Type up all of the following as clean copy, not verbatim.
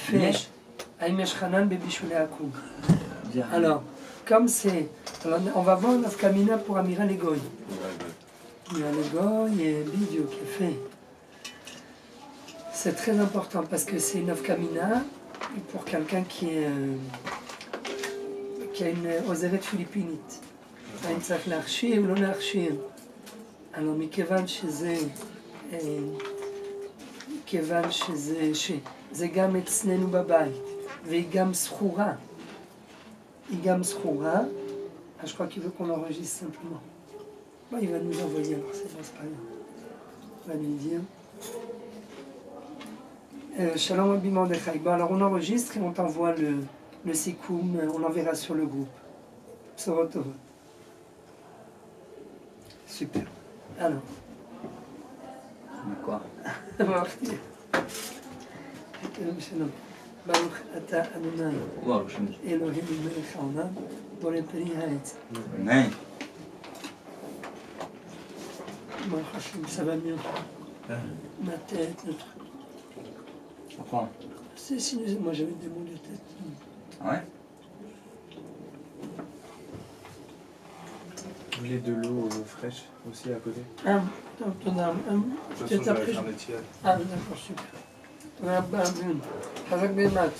fait Aimesh Hanan Bebishule Akoug. Alors, comme c'est. Alors, on va voir Nafkamina pour Amira Legoy. Amira Legoy et Bidio qui est fait. C'est très important parce que c'est Nafkamina pour quelqu'un qui a une oseret philippinite. Il צריך להכשיר ולא להכשיר. alors מכיוון שזה גם אצלנו בבית והיא גם סחורה. היא גם סחורה. je crois qu'il veut qu'on enregistre simplement. Bon, il va nous envoyer alors c'est pas grave. Il va nous dire. Shalom Rabbi Mordechai. Bon alors on enregistre et on t'envoie le sikoum, on l'enverra sur le groupe. Psorot Tovot. Super. Alors. Quoi? Baruch Ata Adonai. Elohim Melech Haolam. Borei Peri Haaretz. Amen. Baruch Hashem, ça va mieux. Ma tête, notre. Pourquoi? C'est sinusite. Moi j'avais des maux de tête. Ah ouais? Vous voulez de l'eau fraîche aussi à côté? Ah, t'en as un. Peut-être après. Ah, d'accord, super. On a un bon. Hazak Bemat.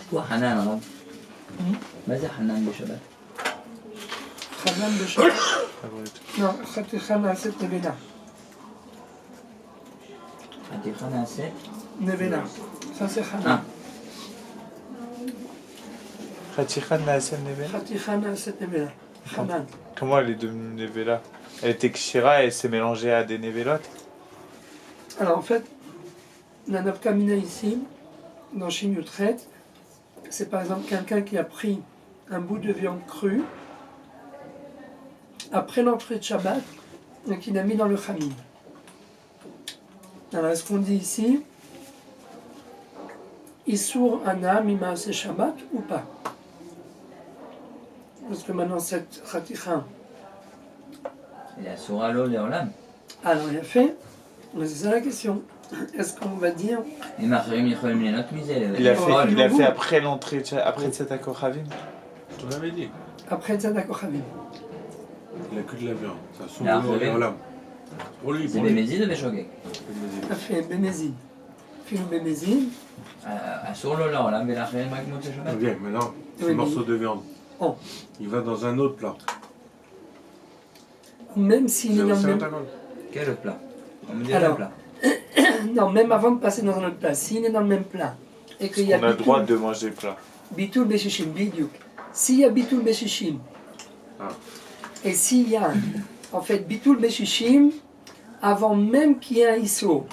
Quoi Hanan, Rab? ماذا حنان بشبات؟ Hanan Beshat. Non, Khaticha Naaset Nevela. Khaticha Naaset Nevela. Ça c'est Hanan. Khaticha Naaset Nevela. Khaticha Naaset Nevela. Hanan. Comment elle est devenue Nevela? Elle était Kshira et elle s'est mélangée à des Nevelotes? Alors en fait, la nafkamina ici, dans Shin Yutret, c'est par exemple quelqu'un qui a pris un bout de viande crue après l'entrée de Shabbat et qui l'a mis dans le Khamim. Alors est-ce qu'on dit ici Issour Ana Mima c'est Shabbat ou pas? Parce que maintenant cette Khaticha. Il a Souralo Léolam. Alors il a fait, c'est ça la question. Est-ce qu'on va dire Il a fait après l'entrée, après Tzedakah Kochavim. On l'avait dit. après Tzedakah Kochavim? Il n'a que de la viande. Ça s'ouvre dans l'âme. Pour lui, c'est Bémézid ou Béchogé? Il a fait Bémézid. Philo Bémézid. Souralo Léolam, Bélaché, Magmout et Shabbat. Bien, maintenant, ce morceau de viande. Oh. Il va dans un autre plat. Même s'il est dans le même... Quel autre plat? On me dit Alors, le plat. Non, même avant de passer dans un autre plat, s'il est dans le même plat et qu'il y a on a le droit de manger le plat. Bitul Beshishim, Bidiouk. S'il y a Bitul Beshishim, et s'il y a en fait Bitul Beshishim, avant même qu'il y ait un ISO,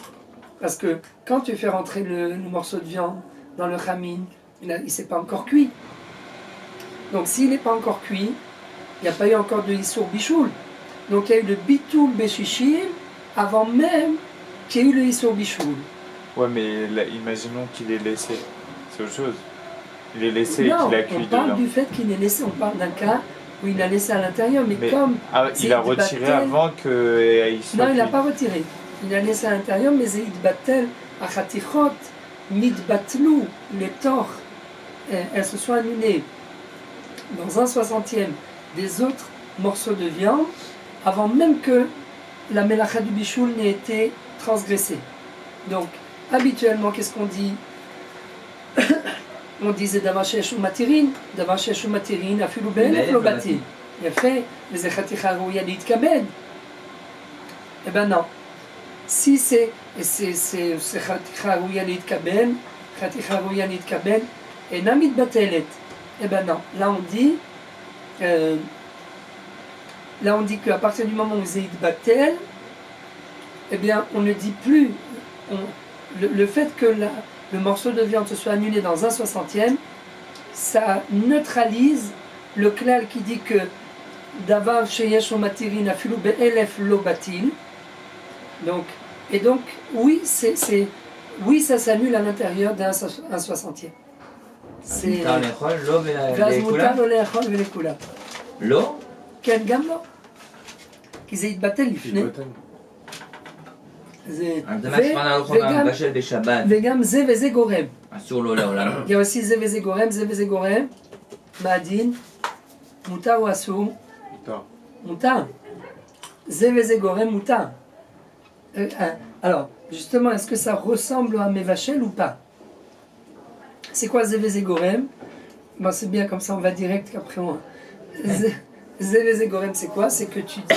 parce que quand tu fais rentrer le morceau de viande dans le Khamim, il ne s'est pas encore cuit. Donc s'il n'est pas encore cuit, il n'y a pas eu encore de ISO Bichoul. Donc il y a eu le Bitul Beshishim avant même qu'il y ait eu le Issour Bichoul. Ouais, mais là, imaginons qu'il est laissé. C'est autre chose. Il est laissé et non, qu'il a cuit on parle dedans. du fait qu'il est laissé. On parle d'un cas où il a laissé à l'intérieur, mais comme... il a retiré avant qu'il soit Non, il n'a cuit. pas retiré. Il a laissé à l'intérieur, mais Zeid Batel, Achatichot, Nidbatlou, les torts, elles se sont annulées dans un 60e des autres morceaux de viande, avant même que la mélacha du bichoul n'ait été transgressée. Donc, habituellement, qu'est-ce qu'on dit? On disait Davachesh ou Matirin, Davachesh ou Matirin, Afilou Ben, Afilou Batin. Il a fait les Echaticha Rouyanit Kaben. Eh ben non. Si c'est Echaticha Rouyanit Kaben, Echaticha Rouyanit Kaben, et Namit Batelet. Eh ben non. Là on dit qu'à partir du moment où Zeid Batel, eh bien on ne dit plus. Le fait que le morceau de viande se soit annulé dans un 60e, ça neutralise le klal qui dit que Davar sheyesh o matirin afilu be'elef lo batil. Donc, oui, oui, ça s'annule à l'intérieur d'un 60e. C'est Vaz mutar lo le'achol ve'lekula. L'eau? כן, גם לא. כי זה יתבטל לפני. זה... אז זה מה שפנה הלכו גם מבשל בשבת. וגם זה וזה גורם. אסור לו לעולם. Il y a aussi זה וזה גורם, זה וזה גורם. מה הדין? מותר או אסור? מותר. מותר. זה וזה גורם מותר. Alors, justement, est-ce que ça ressemble à Mevachel ou pas? C'est quoi Zé Gorem? Bon, c'est bien, comme ça on va direct qu'après on... Zé Gorem, c'est quoi? C'est que tu dis,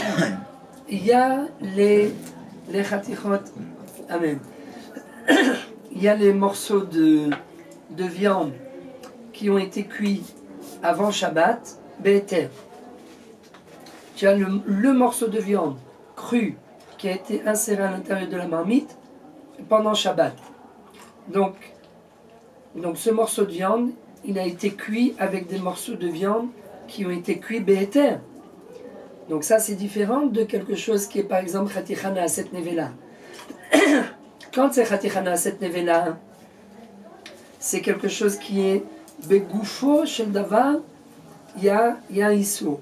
il y a les chatichot, amen. Il y a les morceaux de viande qui ont été cuits avant Shabbat, Be'eter. Tu as le morceau de viande cru qui a été inséré à l'intérieur de la marmite pendant Shabbat. Donc ce morceau de viande, il a été cuit avec des morceaux de viande qui ont été cuits Be'eter. Donc ça c'est différent de quelque chose qui est par exemple Chatichana Aset Nevela. Quand c'est Chatichana Aset Nevela, c'est quelque chose qui est Begoufo Shel Davar, il y a un Issou.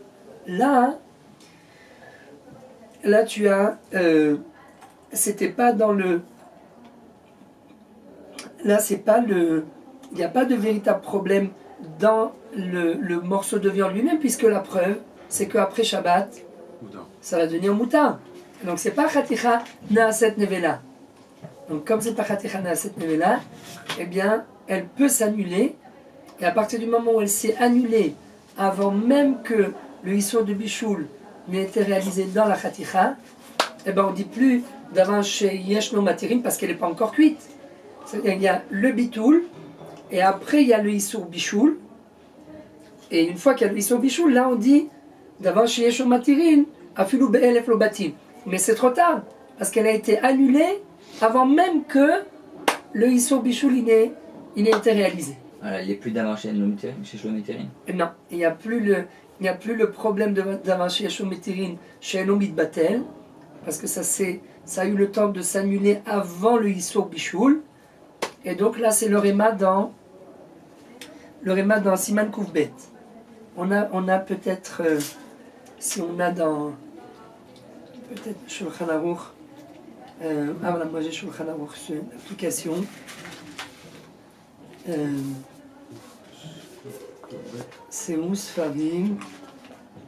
Là tu as, c'était pas dans le, là c'est pas le, il n'y a pas de véritable problème dans le morceau de viande lui-même, puisque la preuve c'est qu'après Shabbat, ça va devenir moutarde. Donc c'est pas Chaticha Naaset Nevela. Donc comme c'est pas Chaticha Naaset Nevela, eh bien elle peut s'annuler, et à partir du moment où elle s'est annulée, avant même que le Issour de Bichoul n'ait été réalisé dans la Chaticha, eh ben on ne dit plus d'avant chez Yeshno Matirim parce qu'elle n'est pas encore cuite. C'est-à-dire il y a le Bitoul, et après il y a le Issour Bichoul, et une fois qu'il y a le Issour Bichoul, là on dit d'avant chez Yeshno Matirim, Afilou Be'elef Lo Batim. Mais c'est trop tard, parce qu'elle a été annulée avant même que le Issour Bichoul il ait été réalisé. Voilà, il n'y a plus d'avant chez Shlométirine. Non, il n'y a plus le problème d'avant chez Shlométirine chez Elomit Batel, parce que ça a eu le temps de s'annuler avant le Issour Bichoul. Et donc là, c'est le Réma dans Siman Koufbet. On a peut-être, si on a dans peut-être Shulchan Aruch, voilà, moi j'ai Shulchan Aruch sur l'application. C'est Mousfarim,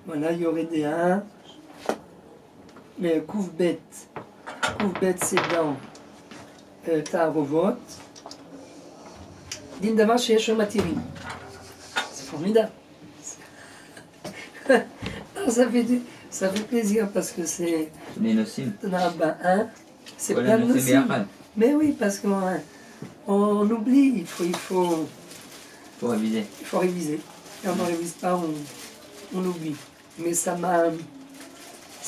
voilà, il y aurait des 1, mais Koufbet c'est dans Ta'arovot, Din Davar chez Yeshua Matirim. C'est formidable. Ça fait plaisir parce que c'est. Les nosim. C'est plein de nosim. Mais oui, parce qu'on oublie, il faut réviser. Il faut réviser. Et on ne révise pas, on oublie. Mais ça m'a.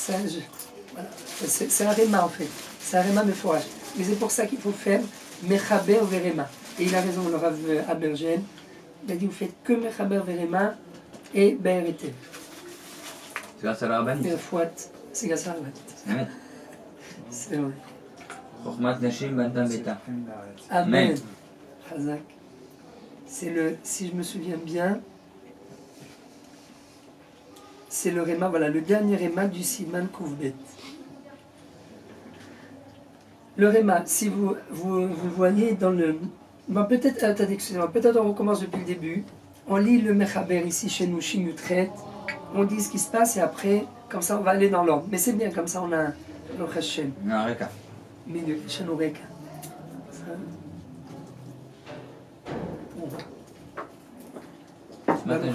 Voilà. C'est un réma en fait. C'est un réma de forage. Mais c'est pour ça qu'il faut faire Mechaber Verema. Et il a raison, le Rav Abergen. Il a dit vous faites que Mechaber Verema et Be'eretev. C'est grâce à la rabbinite. Et Fouat, c'est grâce à la rabbinite. C'est vrai. Chokhmat Nashim Bantam Beta. Amen. Chazak. C'est si je me souviens bien, c'est le Réma, voilà, le dernier Réma du Siman Koufbet. Le Réma, si vous voyez dans le... Bon, peut-être, attendez, excusez-moi, peut-être on recommence depuis le début. On lit le Mechaber ici chez nous, chez Nutret. On dit ce qui se passe et après, comme ça on va aller dans l'ordre. Mais c'est bien, comme ça on a le Hashem. Non, Reka. Mais le Hashem au Reka. Ce matin,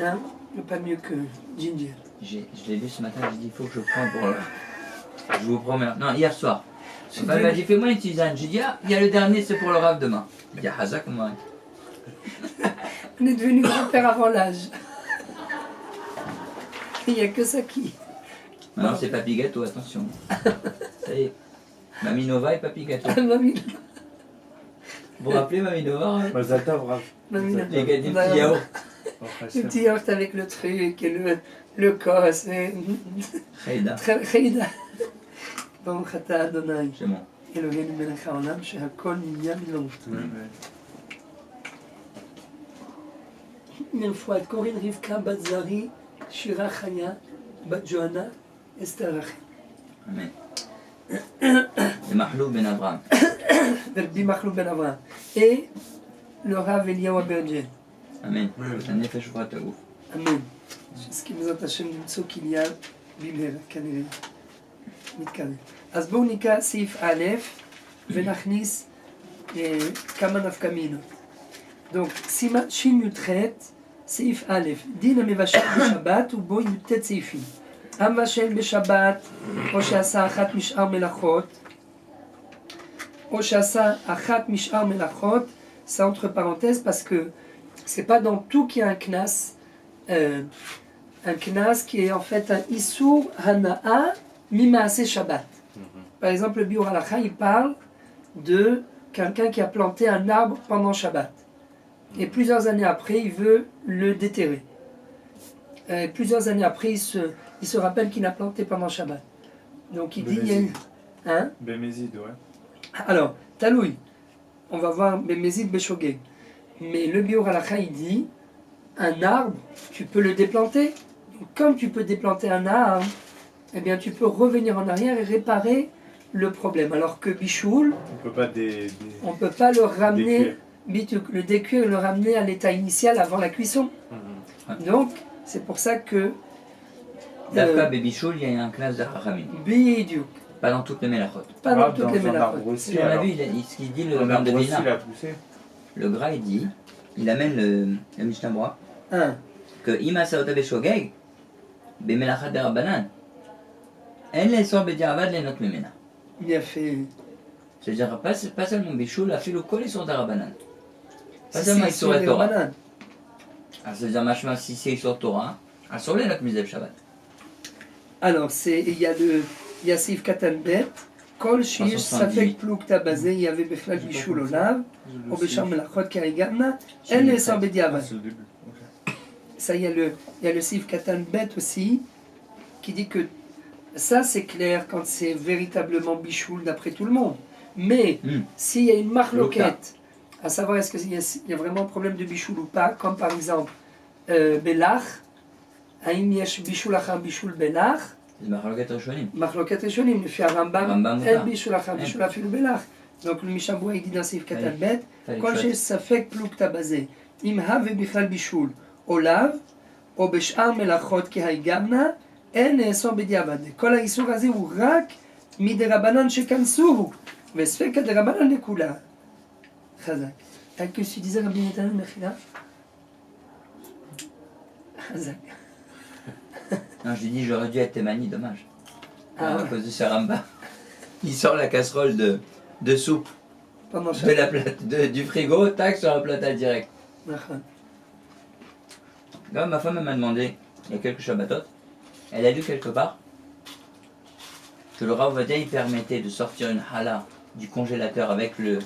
hein? Pas mieux que Ginger. Je l'ai vu ce matin, j'ai dit il faut que je prenne pour le... Je vous promets. Non, hier soir. Ma femme m'a dit fais-moi une tisane. J'ai dit ah, il y a le dernier, c'est pour le Rav demain. Il y a Hazak ou moi. On est devenu grand-père avant l'âge. Il n'y a que ça qui... Non, c'est Papy Gâteau, attention. Ça y est. Mamie Nova et Papy Gâteau. Mamie... Vous vous rappelez Mamie Nova? Mazal Tov, Rav. Mamie Nova. Les petits yaourts. Le petit yaourt avec le truc et le cos. Chaïda. Chaïda. Bon, Chata Adonai. C'est bon. Eloheinu melech haolam shehakol nהיה מלא. לרפואת קורין רבקה בת זרי, שירה חיה, בת ג'ואנה, אסתר רחל. Amen. Mahlou Ben Abraham. Rabbi Machlou Ben Avraham. Et le Rav Eliyahu Abergel. Amen. Amen. הנפש ופרט הגוף. אמן. שנסכים בעזרת השם למצוא כליה במהרה, כנראה. מתקרב. אז בואו נקרא סעיף א' ונכניס כמה נפקא מינות. Donc, סימן שי"ח, סעיף א', דין המבשל בשבת ובו י"ט סעיפים. המבשל בשבת, או שעשה אחת משאר מלאכות, ça entre parenthèses parce que c'est pas dans tout qu'il y a un knas qui est en fait un Issour Hana'a Mimaase Shabbat. Par exemple, le Biur Halacha, il parle de quelqu'un qui a planté un arbre pendant Shabbat. Et plusieurs années après, il veut le déterrer. Plusieurs années après, il se rappelle qu'il a planté pendant Shabbat. Donc il dit... Hein? Bémézid, ouais. Alors, Taloui, on va voir Bémézid Béchogeg. Mais le Biur Halacha, il dit, un arbre, tu peux le déplanter. Comme tu peux déplanter un arbre, eh bien tu peux revenir en arrière et réparer le problème. Alors que Bichoul, On peut pas on ne peut pas le ramener, le décuire et le ramener à l'état initial avant la cuisson. Donc, c'est pour ça que... Dafka Bébichoul, il y a un classe de Chachamim. Bidiuk, Pas dans toutes les mélachot. pas dans toutes les mélachot. Si on a vu, ce qu'il dit, le Ram de Vilna. il a poussé. Le Gra, il dit, il amène le Mishnah Brura, Un, que Ima Saota Beshogeg, Bemelachat de Rabbanan, elle les sort Bediavad les notes Memena. bien fait. C'est-à-dire, pas seulement Bichoul, la fille au col, ils sont de Rabbanan. Pas Ça, seulement c'est ils sont sur les Torah. bananes. Alors, c'est-à-dire, machma, si c'est sur Torah, sur les notes Misev Shabbat. Alors, il y a Sif Katan Bet, Kol Shish 378. Safek Plouk Tabazé, il y avait Bechlal Bichoul Olav, ou Bechar Melachot Karigamna, elle les sort Bediavad. C'est le début. Ok. Ça, il y a le Sif Katan Bet aussi, qui dit que ça c'est clair quand c'est véritablement Bichoul d'après tout le monde. Mais s'il y a une marloquette, à savoir est-ce qu'il y a vraiment un problème de Bichoul ou pas, comme par exemple Belach, Aïm Yesh Bichoul Achar Bichoul Belach, C'est Machaloket Rishonim. מחלוקת ראשונים, לפי הרמב"ם, הרמב"ם אין מותר. בישול אחר, אין. בישול אפילו בלח. Donc le משנה ברורה יגיד סעיף קטן ב', Fallait כל que שיש ספק פלוגתא בזה, אם הווה בכלל בישול או לאו, או בשאר מלאכות כהיגמנה, אין לאסור בדיעבד. כל האיסור הזה הוא רק מדרבנן שכנסוהו, וספקא דרבנן לכולה. חזק. que tu disais רבי נתנאל מחילה? חזק. Non, j'ai dit, j'aurais dû être Témani, dommage. Ah À ouais. cause de Saramba. Il sort la casserole de soupe Pendant de chaque... la plate, du frigo, tac, sur la plate direct. נכון. Là, ma femme elle m'a demandé, il y a quelques Shabbatot, elle a lu quelque part que le Rav Ovadia, il permettait de sortir une challah du congélateur avec le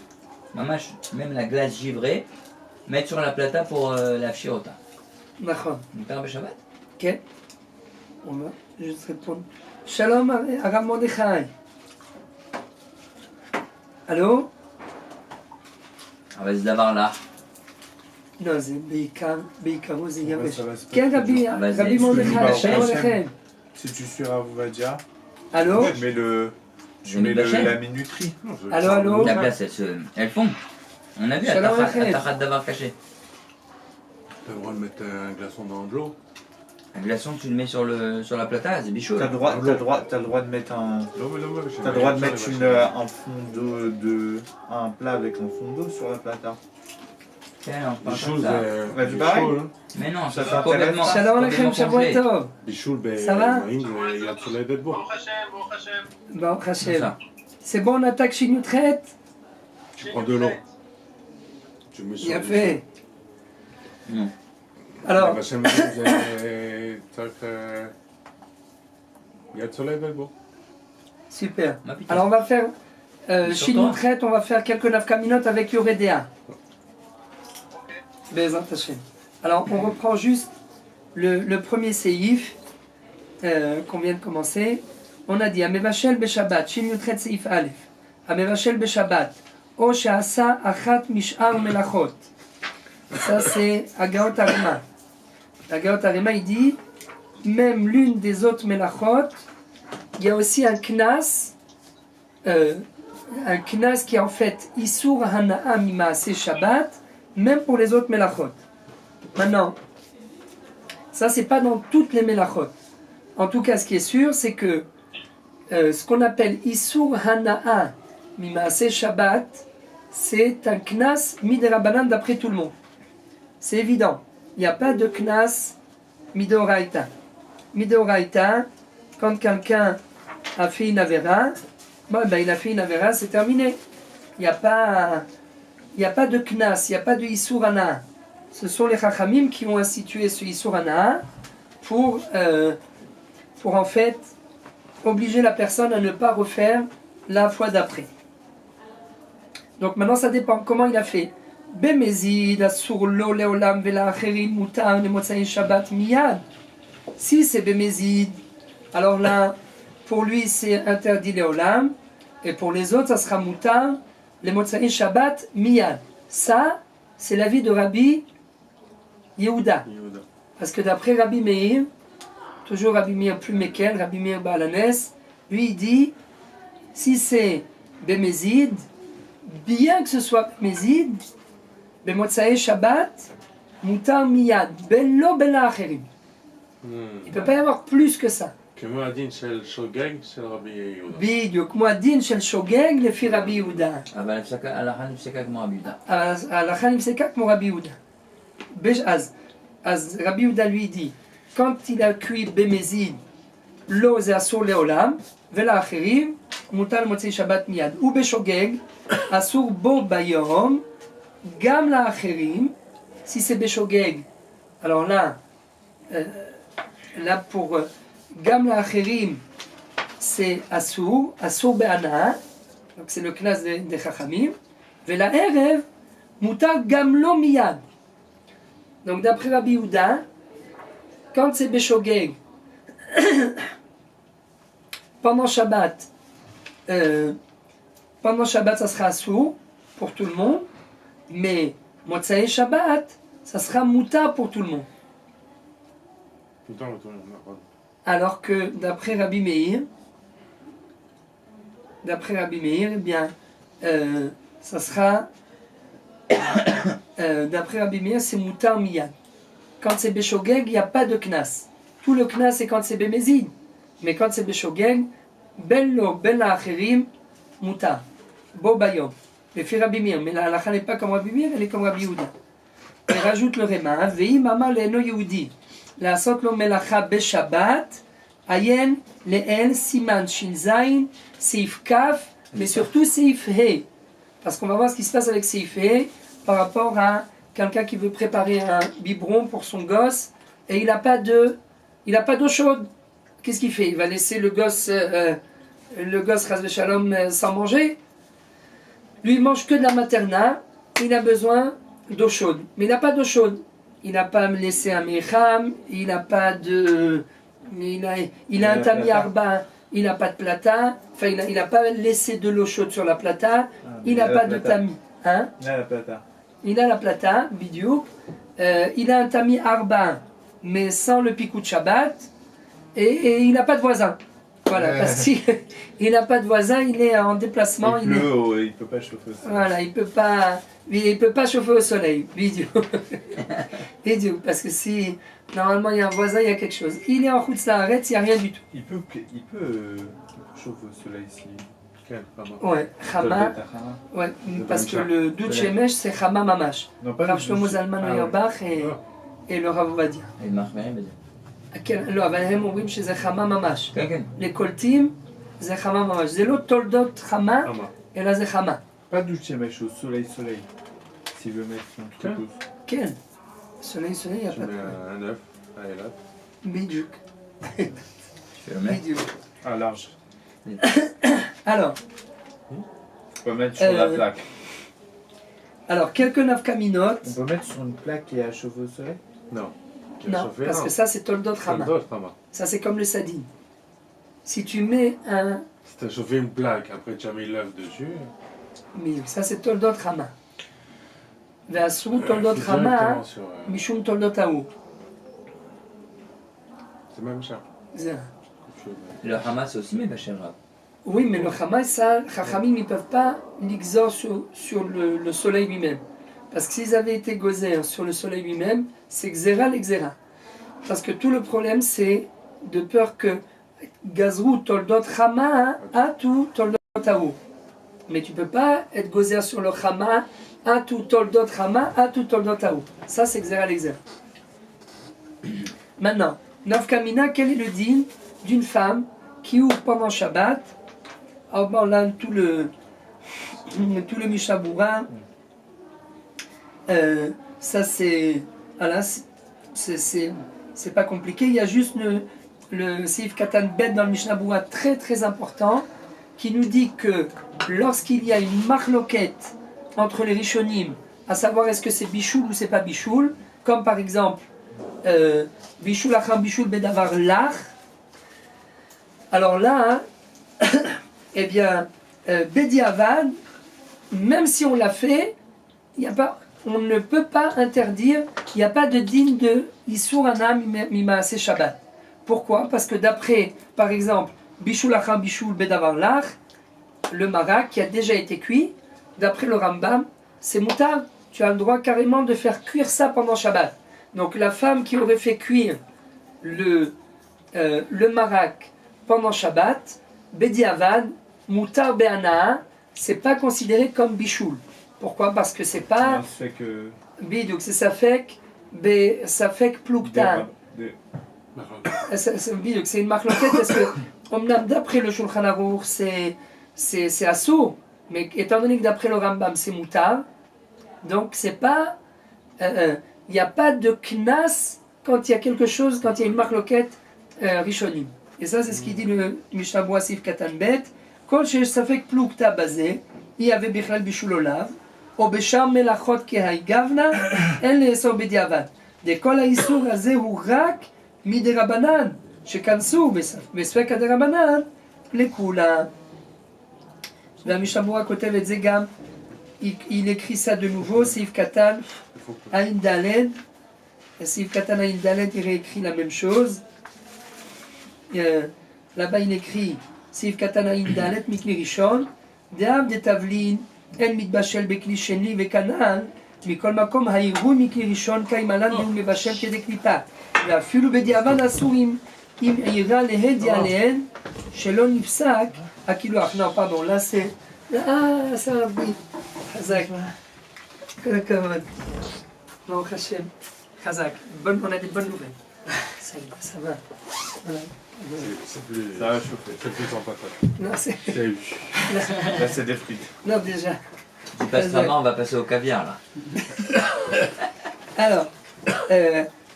mamash, même la glace givrée, mettre sur la plata pour la shirota. נכון. Moutar Shabbat. כן. on va juste répondre. שלום הרב מרדכי. הלו? אבל זה דבר לך. לא, זה בעיקרו זה יבש. ça va, c'est pas כן très רבי dur. מרדכי, Bah, שלום ouais. עליכם. Si tu suis Ravouvadia, הלו? tu mets, Je mets la minuterie. Allô, allô? La glace, elle fond. On a vu à Shalom Aleichem. Tachat d'avoir caché. T'as le droit de mettre un glaçon dans de l'eau. Un glaçon, tu le mets sur la plata, c'est bichot. T'as le droit de mettre t'as le droit de mettre un fond d'eau un plat avec un fond d'eau sur la plata. Tiens, on Des parle choses. comme ça. Bah, du pareil. Mais non, Ça c'est t'intéresse complètement, שלום עליכם, שבוע complètement congelé. טוב. Bichoul, ben, Ça va? il y a sur les bêtes bois. ברוך Comme השם. ça. C'est bon, on attaque chez nous traite? Tu prends de l'eau. Tu mets sur יפה. Non. Alors, il y a sur les bêtes bois. super. Ma putain. Alors on va faire, Sur chez toi. nous traite, on va faire quelques nafkaminotes avec Yoredea. Bezat Hashem. Alors on reprend juste le premier séif qu'on vient de commencer. On a dit Amevachel Beshabbat, Shin Yutret Seif Aleph. Amevachel Beshabbat, O She'asa Achat Mish'ar Melachot. Ça c'est Agaot Arima. Agaot Arima il dit même l'une des autres Melachot, il y a aussi un knas un knas qui est en fait Isur Hana'a Mimaase Shabbat, même pour les autres melachot. Maintenant, ça c'est pas dans toutes les melachot. En tout cas, ce qui est sûr, c'est que ce qu'on appelle Isur Hana'a Mimaase Shabbat, c'est un knas miderabanan d'après tout le monde. C'est évident. Il n'y a pas de knas midoraita. Midoraita, quand quelqu'un a fait une avera, il a fait une avera, c'est terminé. Il n'y a pas de knas, il n'y a pas de Isur Hana'a. Ce sont les Chachamim qui ont institué ce Isur Hana'a pour en fait obliger la personne à ne pas refaire la fois d'après. Donc maintenant ça dépend comment il a fait. Bemezid asur lo leolam vela acherim mutar lemotzai Shabbat miyad. Si c'est Bemezid, alors là pour lui c'est interdit leolam et pour les autres ça sera mutar lemotzai Shabbat miyad. Ça c'est l'avis de Rabbi Yehuda. Parce que d'après Rabbi Meir, toujours Rabbi Meir plus Mekel, Rabbi Meir Baalanes, lui il dit si c'est Bemezid, bien que ce soit Bemezid, Bemotsae Shabbat, Mutar Miyad, Bello Bella Acherim. Il ne peut pas y avoir plus que ça. כמו הדין של שוגג של רבי יהודה. בדיוק, כמו הדין של שוגג לפי רבי יהודה. אבל ההלכה נפסקה כמו רבי יהודה. ההלכה נפסקה כמו רבי יהודה. אז רבי יהודה lui dit, quand il a cuit במזיד, לא זה אסור לעולם, ולאחרים, מותר למוצאי שבת מיד. ובשוגג, אסור בו ביום, גם לאחרים, si c'est בשוגג. Alors là, pour Gam la Acherim, c'est Assour Be'ana, donc c'est le classe des Chachamim, et la Erev, Mutar Gam Lo Miyad. Donc d'après Rabbi Yehuda, quand c'est Beshogeg, pendant Shabbat ça sera Assour pour tout le monde, mais Motsae Shabbat, ça sera Mutar pour tout le monde. Alors que d'après Rabbi Meir, eh bien, ça sera, d'après Rabbi Meir, c'est Mutar Miyad. Quand c'est Beshogeg, il n'y a pas de Knas. Tout le Knas, c'est quand c'est Bemezid. Mais quand c'est Beshogeg, Bello, Bella Acherim, Mutar. Bo Bayom. Le fait Rabbi Meir. Mais la halakha n'est pas comme Rabbi Meir, elle est comme Rabbi Yehuda. Il rajoute le Réma, Ve'i Mama Leno Yehudi. לעשות לו מלאכה בשבת, עיין לאל סימן ש"ז, סעיף כ', mais surtout סעיף ה'. Parce qu'on va voir ce qui se passe avec סעיף ה' par rapport à quelqu'un qui veut préparer un biberon pour son gosse et il n'a pas d'eau chaude. Qu'est-ce qu'il fait? Il va laisser le gosse Chas v'Shalom sans manger. Lui il mange que de la materna, il a besoin d'eau chaude. Mais il n'a pas d'eau chaude. Il n'a pas laissé un mecham, il n'a pas de... Il a un tami arba, il n'a pas de plata, enfin il n'a pas laissé de l'eau chaude sur la plata, il n'a pas de tami. Hein? Il a la plata. Il a la plata, bidiouk. Il a un tami arba, mais sans le pikou de Shabbat, et il n'a pas de voisin. Voilà, parce qu'il n'a pas de voisin, il est en déplacement. Il ne peut pas chauffer au soleil. Voilà, il peut pas chauffer au soleil, vidéo. Vidéo, parce que si normalement il y a un voisin, il y a quelque chose. Il est en Chutz La'aretz, il n'y a rien du tout. Il peut chauffer au soleil ici. Ouais, Chama. Ouais, parce que le Doud Shemesh c'est Chama Mamash. Rav Shlomo Zalman Auerbach et le Rav Ovadia. Et le Marc Mérem, לא, אבל הם אומרים שזה חמה ממש. כן, כן. לקולטים זה חמה ממש. זה לא תולדות חמה, אלא זה חמה. Pas douche שמש au soleil. S'il veut mettre son truc. כן. soleil, il n'y a Tu pas de mets problème. un œuf à Elat. בדיוק. Tu fais le mec. בדיוק. Ah, large. Alors, On peut mettre sur la plaque. quelques nafkaminot. On peut mettre sur une plaque qui est à chauffer au soleil? Non. Non, parce que ça c'est toldot Chama. Ça c'est comme le sadine. Si tu mets un... Si tu as chauffé une plaque, après tu as mis l'œuf dessus. Mais ça c'est toldot Chama. Ve'asru toldot Chama, mishum toldot Haou. C'est même cher. זה. Le Hamas aussi, mais Bachem Rav. Oui, mais le Hama, ça, Chachamim, ils ne peuvent pas l'exor sur le soleil lui-même. Parce que s'ils avaient été gozés sur le soleil lui-même, c'est Xéra l'Exéra. Parce que tout le problème, c'est de peur que Gazrou, Toldot, Hama, Atou, Toldot, Taou. Mais tu ne peux pas être gozé sur le Hama, Atou, Toldot, Hama, Atou, Toldot, Taou. Ça, c'est Xéra l'Exéra. Maintenant, Nafkamina, quel est le din d'une femme qui ouvre pendant Shabbat? Alors bon, là, tout le Mishnah Berurah, ça c'est, voilà, c'est pas compliqué. Il y a juste le Seif Katan Bet dans le Mishnah Berurah très très important qui nous dit que lorsqu'il y a une marloquette entre les Rishonim, à savoir est-ce que c'est Bichoul ou c'est pas Bichoul, comme par exemple Bichoul Acham Bichoul Bedavar Lach, alors là, hein, eh bien, Bediavad, même si on l'a fait, on ne peut pas interdire, il n'y a pas de digne de Issour Anam Mimaase Shabbat. Pourquoi? Parce que d'après, par exemple, Bishul Acham Bishul Bedavar Lach, le marak qui a déjà été cuit, d'après le Rambam, c'est moutar. Tu as le droit carrément de faire cuire ça pendant Shabbat. Donc la femme qui aurait fait cuire le marak pendant Shabbat, Bediavad, Moutar Be'ana, c'est pas considéré comme bichoul. Pourquoi? Parce que c'est pas. Bidouk, c'est Safek Pluktan. C'est une marque loquette parce que, d'après le Shulchan Aruch, c'est assourd, mais étant donné que d'après le Rambam, c'est Moutar, donc c'est pas. Il n'y a pas de knas quand il y a quelque chose, quand il y a une marque loquette rishonim. Et ça, c'est ce qu'il dit le Mishnah Berurah Sif Katan Bet. Kol sheyesh safek plukta bazeh, il y avait bichlal bishul olav, ou beshar melachot kehai gavna, en leesor bediavad. De kol haïsur hazeh hu rak mide rabanan, shekansou besfek ade rabanan, lekula. Le Mishnah Berurah kotev et zegam, il écrit ça de nouveau, Sif Katan Aïn Daled. Sif Katan Aïn Daled, il réécrit la même chose. Là-bas il écrit Sif Katan Aïn Dalet Mikli Rishon Deav de Tavlin El Mitbashel Bekli Sheni Vekanal Mikol Makom Haïrou Mikli Rishon Kaimalan Yu Mebashel Kedeklipa Ve'afilu Bediavan Asurim Im Ira Lehedi Alehen Shelon Nifsak Akiluach. Non, pardon, là c'est. Ah, ça va bien. Chazak. Kavod. Non, Hashem. Chazak. On a des bonnes nouvelles. Ça va. Voilà. Ça va chauffer. C'est plus en patate. Non, c'est. Là, c'est des frites. Non, déjà. Tu passes ta main, on va passer au caviar là.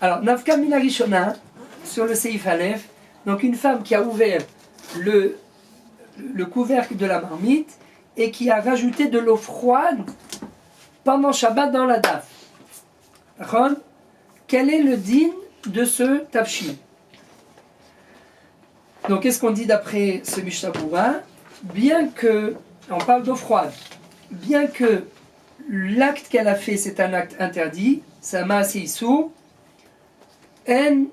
Alors, Nafka Mina Rishona, sur le Seif Aleph, donc une femme qui a ouvert le couvercle de la marmite et qui a rajouté de l'eau froide pendant Shabbat dans la daf. Quel est le din de ce tafshil? Donc, qu'est-ce qu'on dit d'après ce Mishnah Berurah? Bien que, on parle d'eau froide, bien que l'acte qu'elle a fait, c'est un acte interdit, c'est un ma'aseh issour, il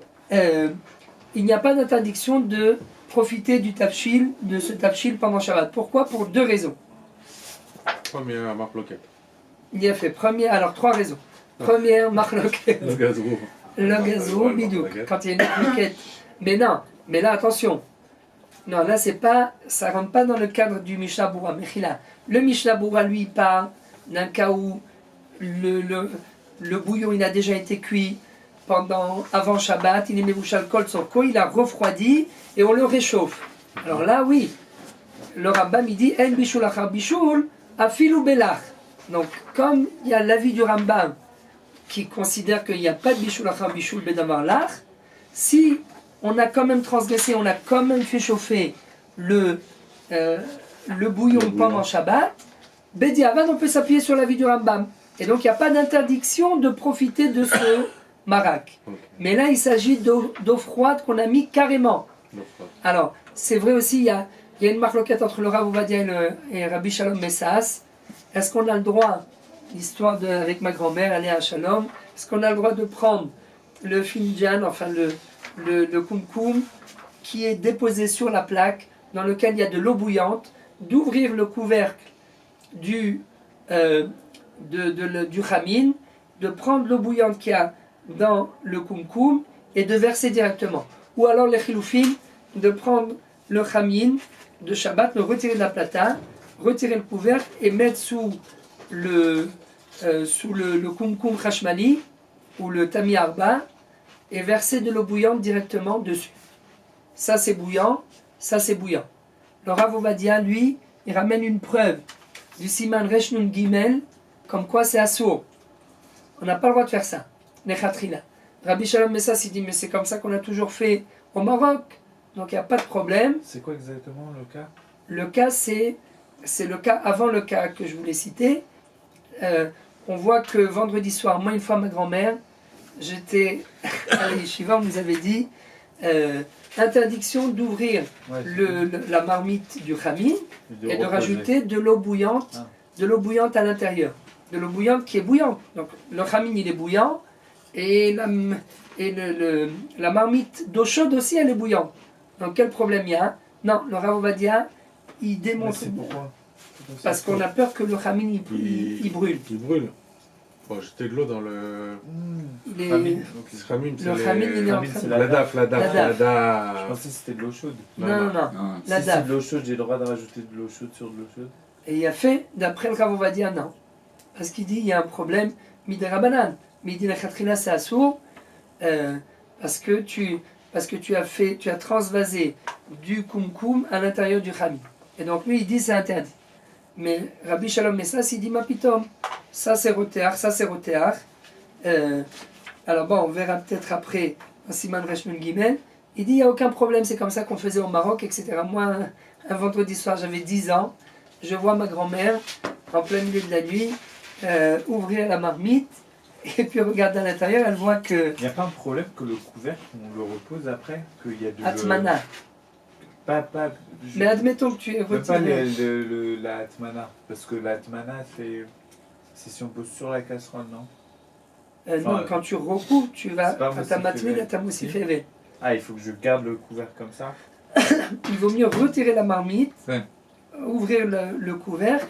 n'y a pas d'interdiction de profiter du tafshil, de ce tafshil pendant Shabbat. Pourquoi? Pour deux raisons. Première marque loquette. Il a fait alors trois raisons. Première, marque loquette. Le gazou. Le gazou, bidouk, quand il y a une marque loquette. Mais non, mais là, attention. Non, là, ça rentre pas dans le cadre du Mishnah Berurah. Mechila. Le Mishnah Berurah, lui, parle d'un cas où le bouillon, il a déjà été cuit avant Shabbat, il est mébouchal kol sorko, il a refroidi et on le réchauffe. Alors là, oui, le Rambam, il dit En bishul achar bishul, afilu belach. Donc, comme il y a l'avis du Rambam qui considère qu'il n'y a pas de bishul achar bishul bedavar lach, si on a quand même transgressé, on a quand même fait chauffer le bouillon pendant Shabbat, Bediavad, on peut s'appuyer sur l'avis du Rambam. Et donc il n'y a pas d'interdiction de profiter de ce marak. Mais là il s'agit d'eau froide qu'on a mis carrément. Alors, c'est vrai aussi, il y a une marloquette entre le Rav Ovadia et Rabbi Shalom Messas. Est-ce qu'on a le droit, l'histoire avec ma grand-mère, Aléa Shalom, est-ce qu'on a le droit de prendre le finjan, enfin le kumkum, qui est déposé sur la plaque dans lequel il y a de l'eau bouillante, d'ouvrir le couvercle du khamin, de prendre l'eau bouillante qu'il y a dans le kumkum et de verser directement. Ou alors les chiloufim, de prendre le khamin de Shabbat, le retirer de la plata, retirer le couvercle et mettre sous le kumkum khashmali ou le tami arba et verser de l'eau bouillante directement dessus. Ça c'est bouillant, ça c'est bouillant. Le Rav Ovadia, lui, il ramène une preuve du Siman Resh Nun Gimel, comme quoi c'est assour. On n'a pas le droit de faire ça. Nechatrila. Rabbi Shalom Messas, il dit, mais c'est comme ça qu'on a toujours fait au Maroc. Donc il n'y a pas de problème. C'est quoi exactement le cas? Le cas, c'est le cas avant le cas que je voulais citer. On voit que vendredi soir, moi une fois ma grand-mère, j'étais à la yeshiva, on nous avait dit interdiction d'ouvrir la marmite du khamin et de rajouter de l'eau bouillante, à l'intérieur. De l'eau bouillante qui est bouillante. Donc le khamin il est bouillant et la marmite d'eau chaude aussi elle est bouillante. Donc quel problème il y a? Non, le Rav Ovadia il démontre. C'est pourquoi? Parce qu'on a peur que le khamin il brûle. Il brûle. Faut jeter de l'eau dans le. Il est- Khamin. Le khamin il est en train de... La daf. Je pensais que c'était de l'eau chaude. Non. La Si c'est daf. de l'eau chaude, j'ai le droit de rajouter de l'eau chaude sur de l'eau chaude. Et il a fait, d'après le Rav Ovadia, non. Parce qu'il dit il y a un problème, midé rabanan. Mais il dit la khatrina c'est assour, parce que tu as transvasé du kumkum à l'intérieur du khamin. Et donc lui il dit c'est interdit. Mais Rabbi Shalom Messas il dit ma pitom, ça c'est rotéar, ça c'est rotéar. Alors bon, on verra peut-être après dans Siman Resh Nun Gimel. Il dit il n'y a aucun problème, c'est comme ça qu'on faisait au Maroc, etc. Moi, un vendredi soir, j'avais 10 ans, je vois ma grand-mère en plein milieu de la nuit ouvrir la marmite et puis regarder à l'intérieur, elle voit que Il n'y a pas un problème que le couvercle, on le repose après? Qu'il y a de Atmana. Mais admettons que tu es Même pas retiré. la atmana. Parce que la atmana, c'est si on pose sur la casserole, non? Non, quand tu recouvres, tu vas c'est pas à ta matmine moussifévé. à ta moussifévé. Ah, il faut que je garde le couvercle comme ça? Il vaut mieux retirer la marmite, Ouais. ouvrir le couvercle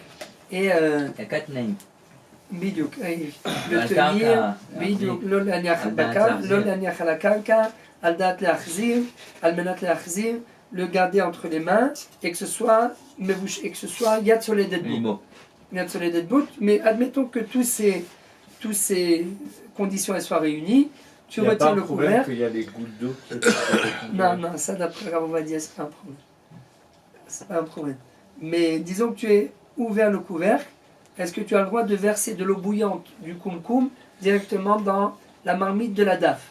et Il y a 4 names. bidiouk, le Al tenir, karka, bidiouk, לא להניח על דעת בקר, להחזיר. לא להניח על הקרקע, על דעת להחזיר, על מנת להחזיר, le garder entre les mains et que ce soit yad soledet bout. Libo. Yad soledet bout. Mais admettons que tous ces conditions elles soient réunies, tu Il n'y a pas retires un le problème couvercle. qu'il y a des gouttes d'eau qui Non, ça d'après Rav Ovadia, c'est pas un problème. C'est pas un problème. Mais disons que tu as ouvert le couvercle, est-ce que tu as le droit de verser de l'eau bouillante du kumkum directement dans la marmite de la daf?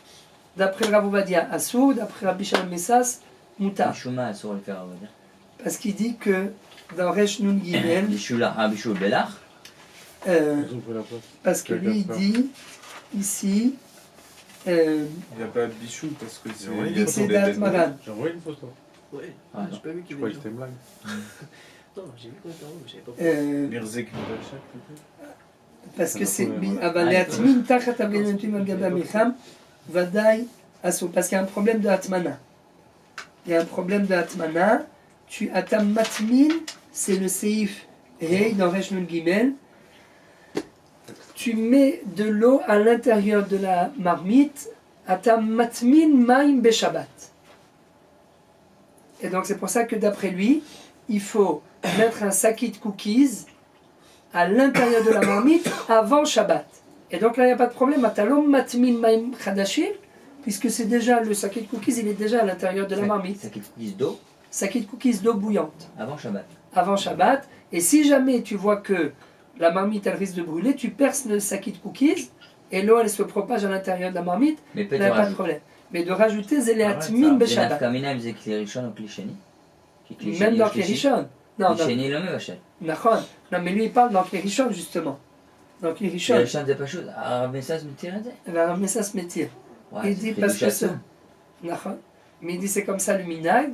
D'après Rav Ovadia, assour, d'après Rabbi Shalom Messas, moutar. Bishuma sur le faire, on va dire. Parce qu'il dit que dans Resh Nun Gimel, Bishula, Bishul Belach. Ils ont pris la place. parce que lui il dit ici, Il n'y a pas de bichou parce que c'est. Oui, il y a c'est des Dat dead Maran. J'ai envoyé une photo. Ouais, Ah, j'ai pas vu Je qu'il y croyais avait que c'était une blague. Non, j'ai vu qu'on était en haut, mais j'avais pas vu. Mirzek Mudalchak, peut-être? Parce que c'est Ouais. אבל להטמין תחת הבגדים על גבי המלחם ודאי אסור, parce qu'il y a un problème de atmana. Il y a un problème de atmana. Tu atam matmin, c'est le seif hey dans Resh Nun Gimel. Tu mets de l'eau à l'intérieur de la marmite. Atam matmin maim beshabbat. Et donc c'est pour ça que d'après lui, il faut mettre un sakit cookies à l'intérieur de la marmite avant Shabbat. Et donc là, il n'y a pas de problème. Atalom matmin maim chadashim, puisque c'est déjà le sakit cookies, il est déjà à l'intérieur de la marmite. Ça qui utilise d'eau Sakit cookies d'eau bouillante avant Shabbat. avant Shabbat. Et si jamais tu vois que la marmite elle risque de brûler, tu perces le sakit cookies et l'eau elle se propage à l'intérieur de la marmite. Mais Là, peut-être il n'y a pas de rajouter. problème. Mais de rajouter zéléatmin Arrête, ça. Les beshabbat. nafkamina, ils faisaient klirishon ou klisheni. Même dans Klirishon. Non, non, Klisheni, le même vachel. Nachon. Non, mais lui il parle dans Klirishon justement. Dans Klirishon. Klirishon, c'est pas chose. Ah, mais ça, je me tirais. Elle va ramener ça se métier. Ouais, Il dit parce que ça. Nachon. Mais il dit c'est comme ça le minag,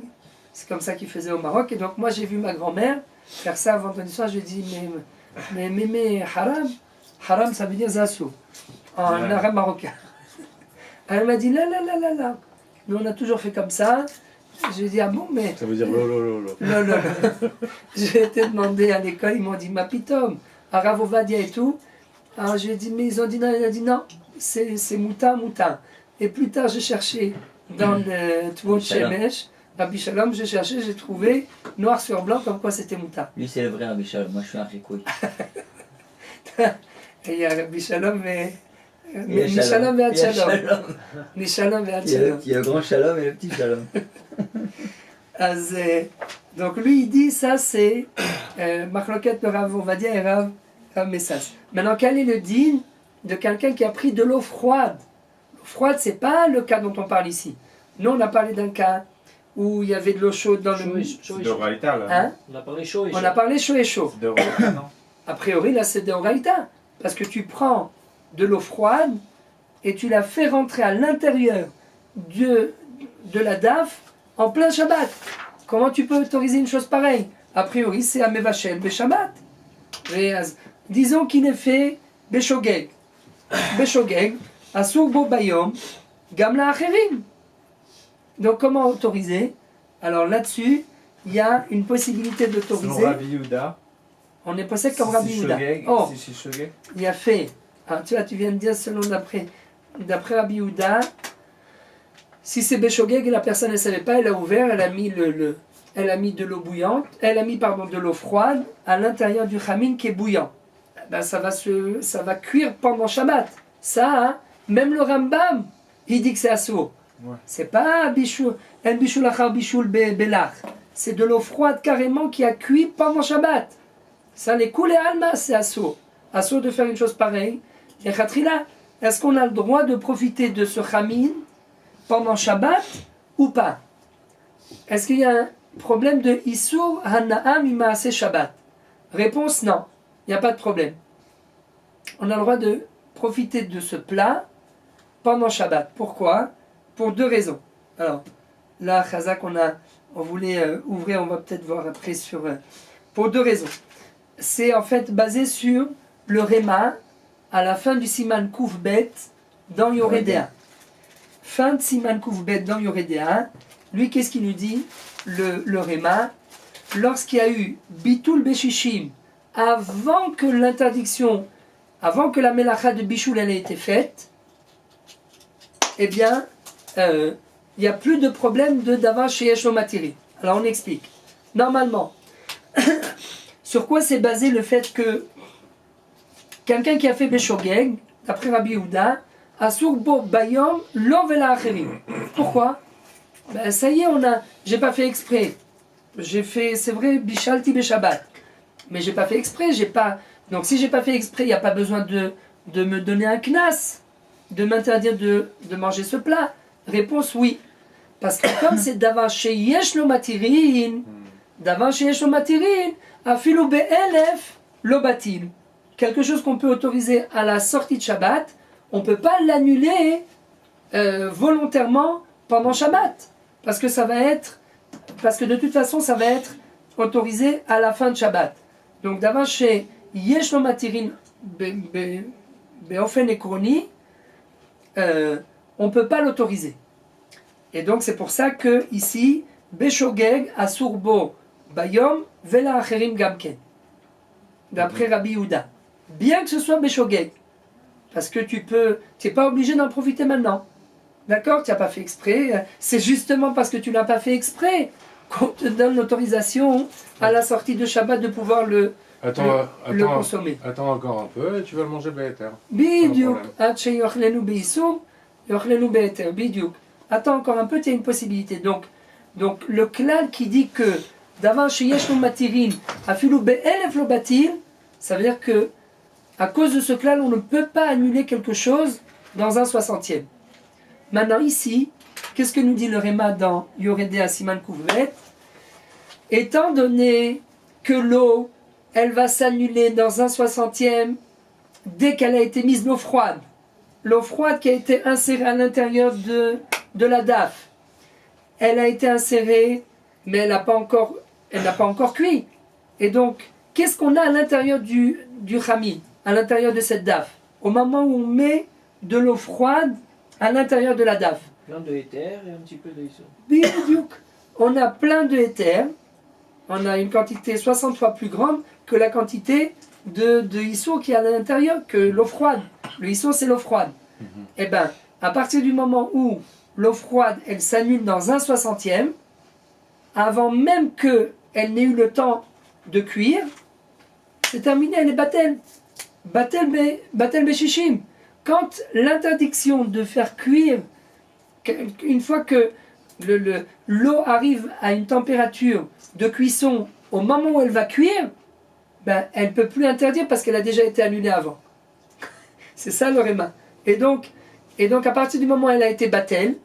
c'est comme ça qu'il faisait au Maroc. Et donc moi j'ai vu ma grand-mère faire ça vendredi soir. Je lui ai dit mais haram, haram ça veut dire zassou en Ouais. arabe marocain. Elle m'a dit là. Nous on a toujours fait comme ça Je lui ai dit, ah bon, mais... Ça veut dire lolo. Non. J'ai été demandé à l'école, ils m'ont dit, ma pitom, Arav Ovadia et tout. Alors je lui ai dit, mais ils ont dit non, il a dit non, c'est moutin. Et plus tard, j'ai cherché dans le Tvot Shemesh, Rabbi Shalom, j'ai cherché, j'ai trouvé noir sur blanc comme quoi c'était moutin. Lui, c'est le vrai Rabbi Shalom. Moi, je suis un ricouille. Et il y a Rabbi Shalom et... Shalom et Shalom. Shalom et Shalom. Il y a le grand Shalom et le petit Shalom. Donc lui, il dit, ça c'est Machloket de Rav Ovadia et Rav Messas. Maintenant, quel est le din de quelqu'un qui a pris de l'eau froide? L'eau froide, c'est pas le cas dont on parle ici. Nous, on a parlé d'un cas où il y avait de l'eau chaude dans le... C'est de Raïta, là. Hein? On a parlé chaud et chaud. On a parlé chaud et chaud. C'est de Raïta, non? A priori, là, c'est de Raïta. Parce que tu prends de l'eau froide et tu la fais rentrer à l'intérieur de la daf en plein Shabbat. Comment tu peux autoriser une chose pareille? A priori, c'est à Mevachel, Beshabbat. Disons qu'il est fait Beshogeg. Beshogeg, Asur Bo Bayom, Gamla Acherim. Donc comment autoriser? Alors là-dessus, il y a une possibilité d'autoriser. Selon Rabbi Yehuda. On est possède comme Rabbi Yehuda. Oh, Si Shogeg. il a fait. Ah, tu vois, tu viens de dire selon d'après Rabbi Yehuda, si c'est Beshogeg et la personne ne savait pas, elle a ouvert, elle a mis elle a mis de l'eau bouillante, elle a mis de l'eau froide à l'intérieur du chamin qui est bouillant. Ben, ça va cuire pendant Shabbat. Ça, hein, même le Rambam, il dit que c'est assourd. Ouais. C'est pas bichoul achar bichoul belach. C'est de l'eau froide carrément qui a cuit pendant Shabbat. Ça, les coulées alma, c'est assourd. Assourd de faire une chose pareille. Et Khatrila, est-ce qu'on a le droit de profiter de ce chamin pendant Shabbat ou pas? Est-ce qu'il y a un problème de Issour Hana'am Imaase Shabbat? Réponse non, il n'y a pas de problème. On a le droit de profiter de ce plat pendant Shabbat. Pourquoi? Pour deux raisons. Alors, là, Chazak, on voulait ouvrir, on va peut-être voir après sur... pour deux raisons. C'est en fait basé sur le Réma à la fin du Siman Koufbet dans Yoredea. Fin de Siman Koufbet dans Yoredea. Lui, qu'est-ce qu'il nous dit? Le Réma, lorsqu'il y a eu Bitul Beshishim, avant que l'interdiction, avant que la Melacha de Bishul elle ait été faite, eh bien, il n'y a plus de problème de Davar Sheyesh Lo Matiri. Alors on explique. Normalement, sur quoi c'est basé le fait que quelqu'un qui a fait Beshogeg, d'après Rabbi Yehuda, Asur Bo Bayom Lo Vela Acherim. Pourquoi? Ben ça y est, j'ai pas fait exprès. J'ai fait, c'est vrai, Bishalti Beshabbat. Mais j'ai pas fait exprès, donc si j'ai pas fait exprès, il n'y a pas besoin de me donner un knas, de m'interdire de manger ce plat. Réponse oui. Parce que comme c'est Davar Sheyesh Lo Matirin, Afilu Be'elef Lo Batil. Quelque chose qu'on peut autoriser à la sortie de Shabbat, on ne peut pas l'annuler volontairement pendant Shabbat. Parce que de toute façon, ça va être autorisé à la fin de Shabbat. Donc, d'avant chez Yesh Lo Matirin Be'ofen Ekroni, on ne peut pas l'autoriser. Et donc, c'est pour ça que ici, Beshogeg Asur Bo Bayom Vela Acherim Gamken. D'après Rabbi Yehuda. Bien que ce soit Beshogeg. Parce que tu n'es pas obligé d'en profiter maintenant. D'accord? Tu n'as pas fait exprès. C'est justement parce que tu ne l'as pas fait exprès qu'on te donne l'autorisation à la sortie de Shabbat de pouvoir le consommer. Attends encore un peu et tu vas le manger Béhéter. Bidyuk. Bidyuk. Attends encore un peu, tu as une possibilité. Donc le klal qui dit que d'avant chez Yeshlo Matirin, Afilu Be'elef Lo Batil, ça veut dire que à cause de ce klal, on ne peut pas annuler quelque chose dans un 60e. Maintenant ici, qu'est-ce que nous dit le Réma dans Yoredea Siman Kouvlet? Étant donné que l'eau, elle va s'annuler dans un 60e dès qu'elle a été mise l'eau froide qui a été insérée à l'intérieur de la daf, elle a été insérée, mais elle n'a pas encore cuit. Et donc, qu'est-ce qu'on a à l'intérieur du chamin, à l'intérieur de cette daf? Au moment où on met de l'eau froide à l'intérieur de la daf. Plein de éther et un petit peu de iso. Bidiouk. on a plein de éther, on a une quantité 60 fois plus grande que la quantité de ISO qui est à l'intérieur, que l'eau froide. Le ISO, c'est l'eau froide. Et bien, à partir du moment où l'eau froide, elle s'annule dans 1/60e, avant même qu'elle n'ait eu le temps de cuire, c'est terminé, elle est batel. Batel Beshishim. Quand l'interdiction de faire cuire, une fois que l'eau arrive à une température de cuisson au moment où elle va cuire, ben, elle ne peut plus interdire parce qu'elle a déjà été annulée avant. C'est ça le réma. Et donc à partir du moment où elle a été batel,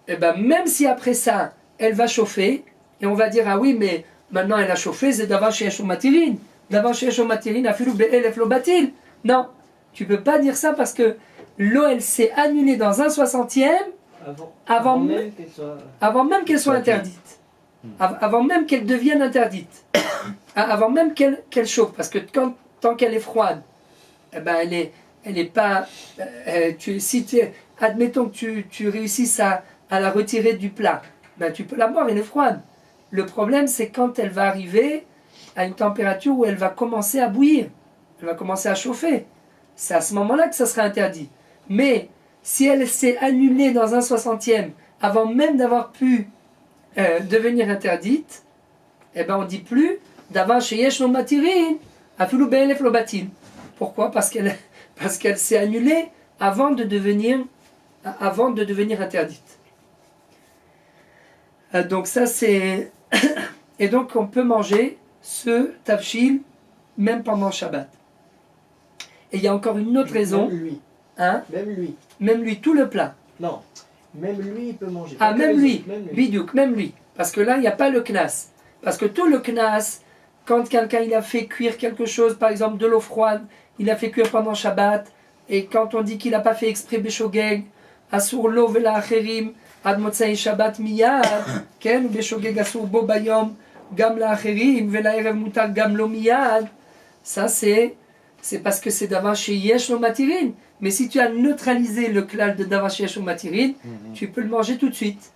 et ben, même si après ça, elle va chauffer, et on va dire, ah oui, mais maintenant elle a chauffé, c'est d'avant chez Matirin. D'avant chez Matirin, afilou be'elef lo batil. Non, tu ne peux pas dire ça parce que l'eau, elle s'est annulée dans 1/60e avant même qu'elle soit interdite. Avant même qu'elle devienne interdite. Avant même qu'elle chauffe. Parce que tant qu'elle est froide, eh ben elle est pas... admettons que tu réussisses à la retirer du plat, ben tu peux la boire, elle est froide. Le problème, c'est quand elle va arriver à une température où elle va commencer à bouillir. Elle va commencer à chauffer. C'est à ce moment-là que ça sera interdit. Mais si elle s'est annulée dans 1/60e avant même d'avoir pu devenir interdite, eh ben on ne dit plus d'avant chez Yesh no Matirin, afilou be'elef lo batil. Pourquoi? Parce qu'elle s'est annulée avant de devenir interdite. Donc ça c'est... Et donc on peut manger ce tafshil même pendant Shabbat. Et il y a encore une autre raison. Même lui. Hein? Même lui, tout le plat. Non, même lui il peut manger. Ah, même lui. Bidouk, même lui. Parce que là, il n'y a pas le knas. Parce que tout le knas, quand quelqu'un il a fait cuire quelque chose, par exemple de l'eau froide, il a fait cuire pendant Shabbat, et quand on dit qu'il n'a pas fait exprès Beshogeg, Asur lo vela acherim, ad motzai Shabbat miyad, ken, ou Beshogeg asur bo bayom, gam la acherim, vela erev mutar gam lo miyad, ça c'est parce que c'est d'avant chez Yesh no Matirin. Mais si tu as neutralisé le klal de d'avant chez Yesh no Matirin, tu peux le manger tout de suite.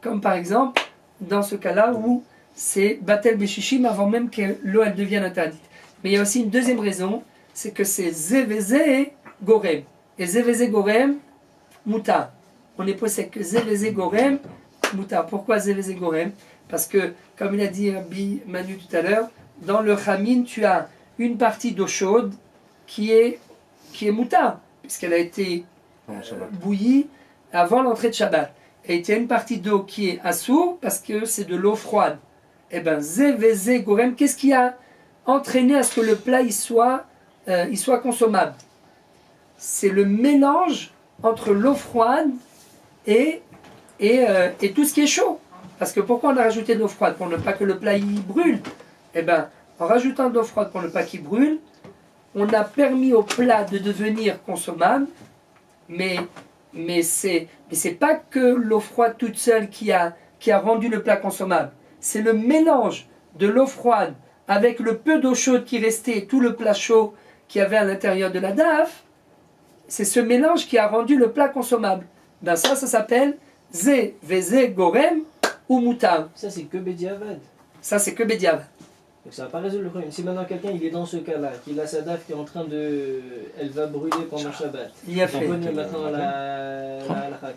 Comme par exemple, dans ce cas-là où c'est Batel Beshishim avant même que l'eau elle devienne interdite. Mais il y a aussi une deuxième raison, c'est que c'est Zeveze Gorem. Et Zeveze Gorem, Mouta. On est possède que Zeveze Gorem, Mouta. Pourquoi Zeveze Gorem? Parce que, comme il a dit Rabbi Manu tout à l'heure, dans le Chamin, tu as une partie d'eau chaude qui est Mouta, puisqu'elle a été bouillie avant l'entrée de Shabbat. Et il y a une partie d'eau qui est assour parce que c'est de l'eau froide. Et bien, Zeveze Gorem, qu'est-ce qui a entraîné à ce que le plat il soit consommable? C'est le mélange entre l'eau froide et tout ce qui est chaud. Parce que pourquoi on a rajouté de l'eau froide? Pour ne pas que le plat il brûle. Et bien, en rajoutant de l'eau froide pour ne pas qu'il brûle, on a permis au plat de devenir consommable, mais c'est pas que l'eau froide toute seule qui a rendu le plat consommable. C'est le mélange de l'eau froide avec le peu d'eau chaude qui restait, tout le plat chaud qu'il y avait à l'intérieur de la daf. C'est ce mélange qui a rendu le plat consommable. Ben ça s'appelle Ze, Veze, Gorem ou Moutar. Ça c'est que Bediavad. Ça c'est que Bediavad. Donc ça va pas résoudre le problème. Si maintenant quelqu'un il est dans ce cas-là, qu'il a sa daf qui est en train de... Elle va brûler pendant Shabbat. Il a fait. On connaît maintenant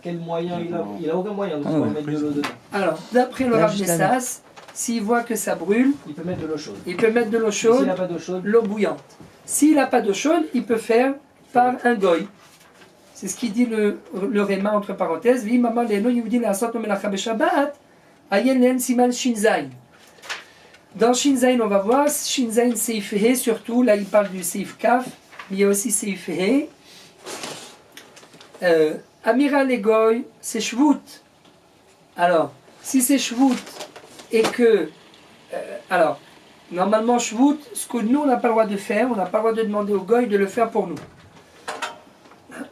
quel moyen il a. Il a aucun moyen de pouvoir mettre de l'eau dedans. Alors, d'après le Rav Messas, s'il voit que ça brûle, il peut mettre de l'eau chaude. Il peut mettre de l'eau chaude, s'il n'a pas d'eau chaude, l'eau bouillante. S'il n'a pas d'eau chaude, il peut faire par un goy. C'est ce qui dit le Réma entre parenthèses. Vi maman leno yehudi la'asot melacha b'Shabbat, ayen len siman shinzain. Dans Shinzain, on va voir, Shinzain Seif He, surtout, là il parle du Seif Kaf, mais il y a aussi Seif He. Amira Legoy, c'est Shvut. Alors, si c'est Shvut et que. Alors, normalement, Shvut, ce que nous on n'a pas le droit de faire, on n'a pas le droit de demander au Goy de le faire pour nous.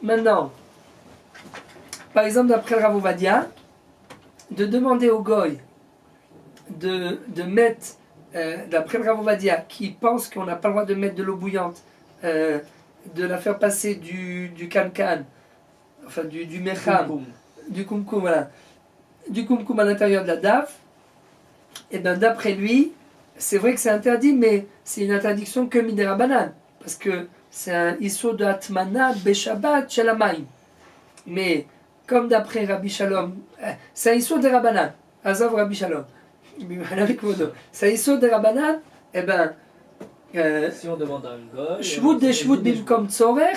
Maintenant, par exemple, d'après le Rav Ovadia, de demander au Goy de mettre. D'après le Rav Ovadia, qui pense qu'on n'a pas le droit de mettre de l'eau bouillante, de la faire passer du cancan, enfin du mecham, du kumkum, voilà, du kumkum à l'intérieur de la daf, et bien d'après lui, c'est vrai que c'est interdit, mais c'est une interdiction que midera banane, parce que c'est un issur de atmana beshabbat shelamayim. Mais comme d'après Rabbi Shalom, c'est un issur de Rabbanan, Azav Rabbi Shalom, c'est un issur de Rabbanan, et ben Si on demande à un gars. Shvut de Shvut bimkom tzorech,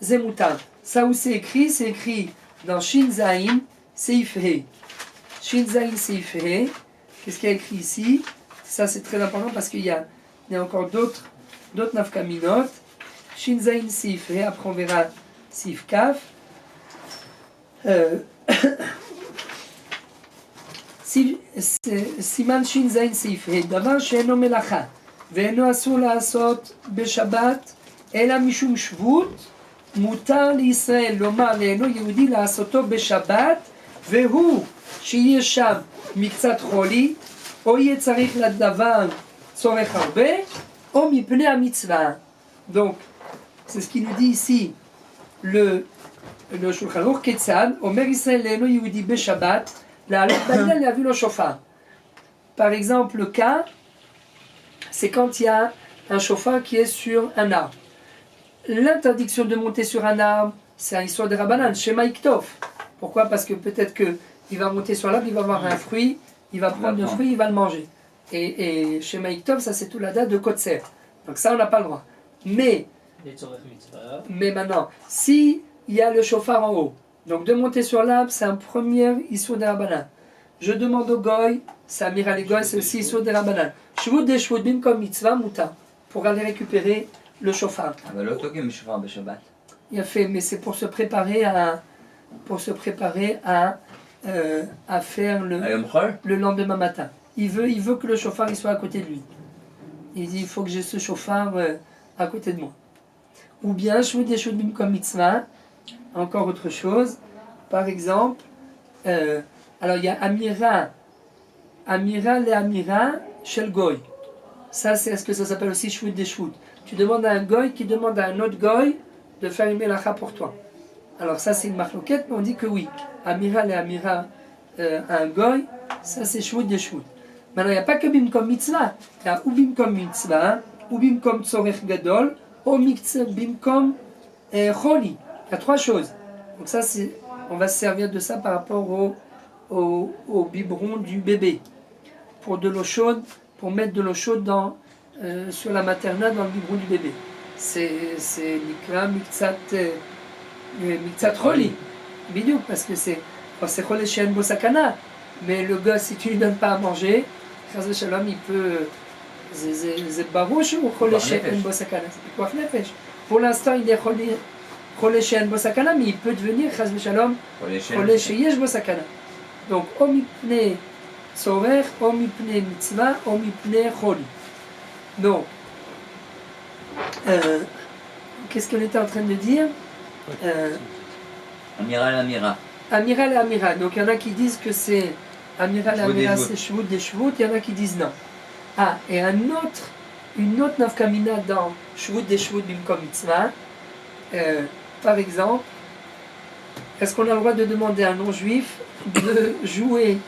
zemutar. Ça où c'est écrit dans Shin Zayin Seif He. Shin Zayin Seif He. Qu'est-ce qu'il y a écrit ici? Ça c'est très important parce qu'il y a encore d'autres nafkaminot. Shin Zayin Seif He. Après on verra Seif Kaf. סימן ש"ז סעיף ה' דבר שאינו מלאכה ואינו אסור לעשות בשבת אלא משום שבות מותר לישראל לומר לאינו יהודי לעשותו בשבת והוא שיהיה שם מקצת חולי או יהיה צריך לדבר צורך הרבה או מפני המצווה. Donc c'est ce qu'il nous dit ici le Shulchan Aruch Ketzad Omer Israël לאינו יהודי בשבת. Par exemple, le cas, c'est quand il y a un chauffard qui est sur un arbre. L'interdiction de monter sur un arbre, c'est un histoire de Rabbanan, Shema Iktov. Pourquoi? Parce que peut-être qu'il va monter sur l'arbre, il va avoir un fruit, il va prendre le fruit, il va le manger. Et Shema Iktov, ça c'est tout la date de Kotser. Donc ça, on n'a pas le droit. Mais maintenant, si il y a le chauffard en haut, donc de monter sur l'arbre, c'est un premier issur de Rabbanan. Je demande au goy, c'est Amira les goy, c'est aussi issur de Rabbanan. Shvut de Shvut bim comme mitzvah muta, pour aller récupérer le chauffard. Il a fait, mais c'est pour se préparer à faire le lendemain matin. Il veut que le chauffard il soit à côté de lui. Il dit il faut que j'ai ce chauffard à côté de moi. Ou bien Shvut de Shvut bim comme mitzvah. Encore autre chose, par exemple, alors il y a Amira le Amira Shel Goy. Ça, c'est ce que ça s'appelle aussi Shvut des Shvut. Tu demandes à un Goy qui demande à un autre Goy de faire une melacha pour toi. Alors ça, c'est une marloquette, mais on dit que oui. Amira le Amira un Goy, ça c'est Shvut des Shvut. Maintenant, il n'y a pas que Bim comme mitzvah. Il y a ou Bim comme mitzvah, ou Bim comme Tzorech Gadol, ou Bim comme Choli. Il y a trois choses. Donc ça, on va se servir de ça par rapport au biberon du bébé. Pour de l'eau chaude, pour mettre de l'eau chaude sur la maternelle dans le biberon du bébé. C'est Mikra, Miktsat Choli. Bidou, parce que c'est Chole Shen Bosakana. Mais le gars, si tu lui donnes pas à manger, Chaz Shalom, il peut. C'est barouche ou Chole Shen Bosakana? C'est quoi nefesh? Pour l'instant, il est Chole Shen Bosakana, mais il peut devenir Chaz Shalom Chole Sheyesh Bosakana. Donc, o mipne tzorech, o mipne mitzvah, o mipne choli. Donc, qu'est-ce qu'on était en train de dire? Amira l'Amira. Amira l'Amira. Donc, il y en a qui disent que c'est Amira l'Amira, c'est Shvut des Shvut, il y en a qui disent non. Ah, et une autre nafkamina dans Shvut des Shvut bimkom mitzvah. Par exemple, est-ce qu'on a le droit de demander à un non-juif de jouer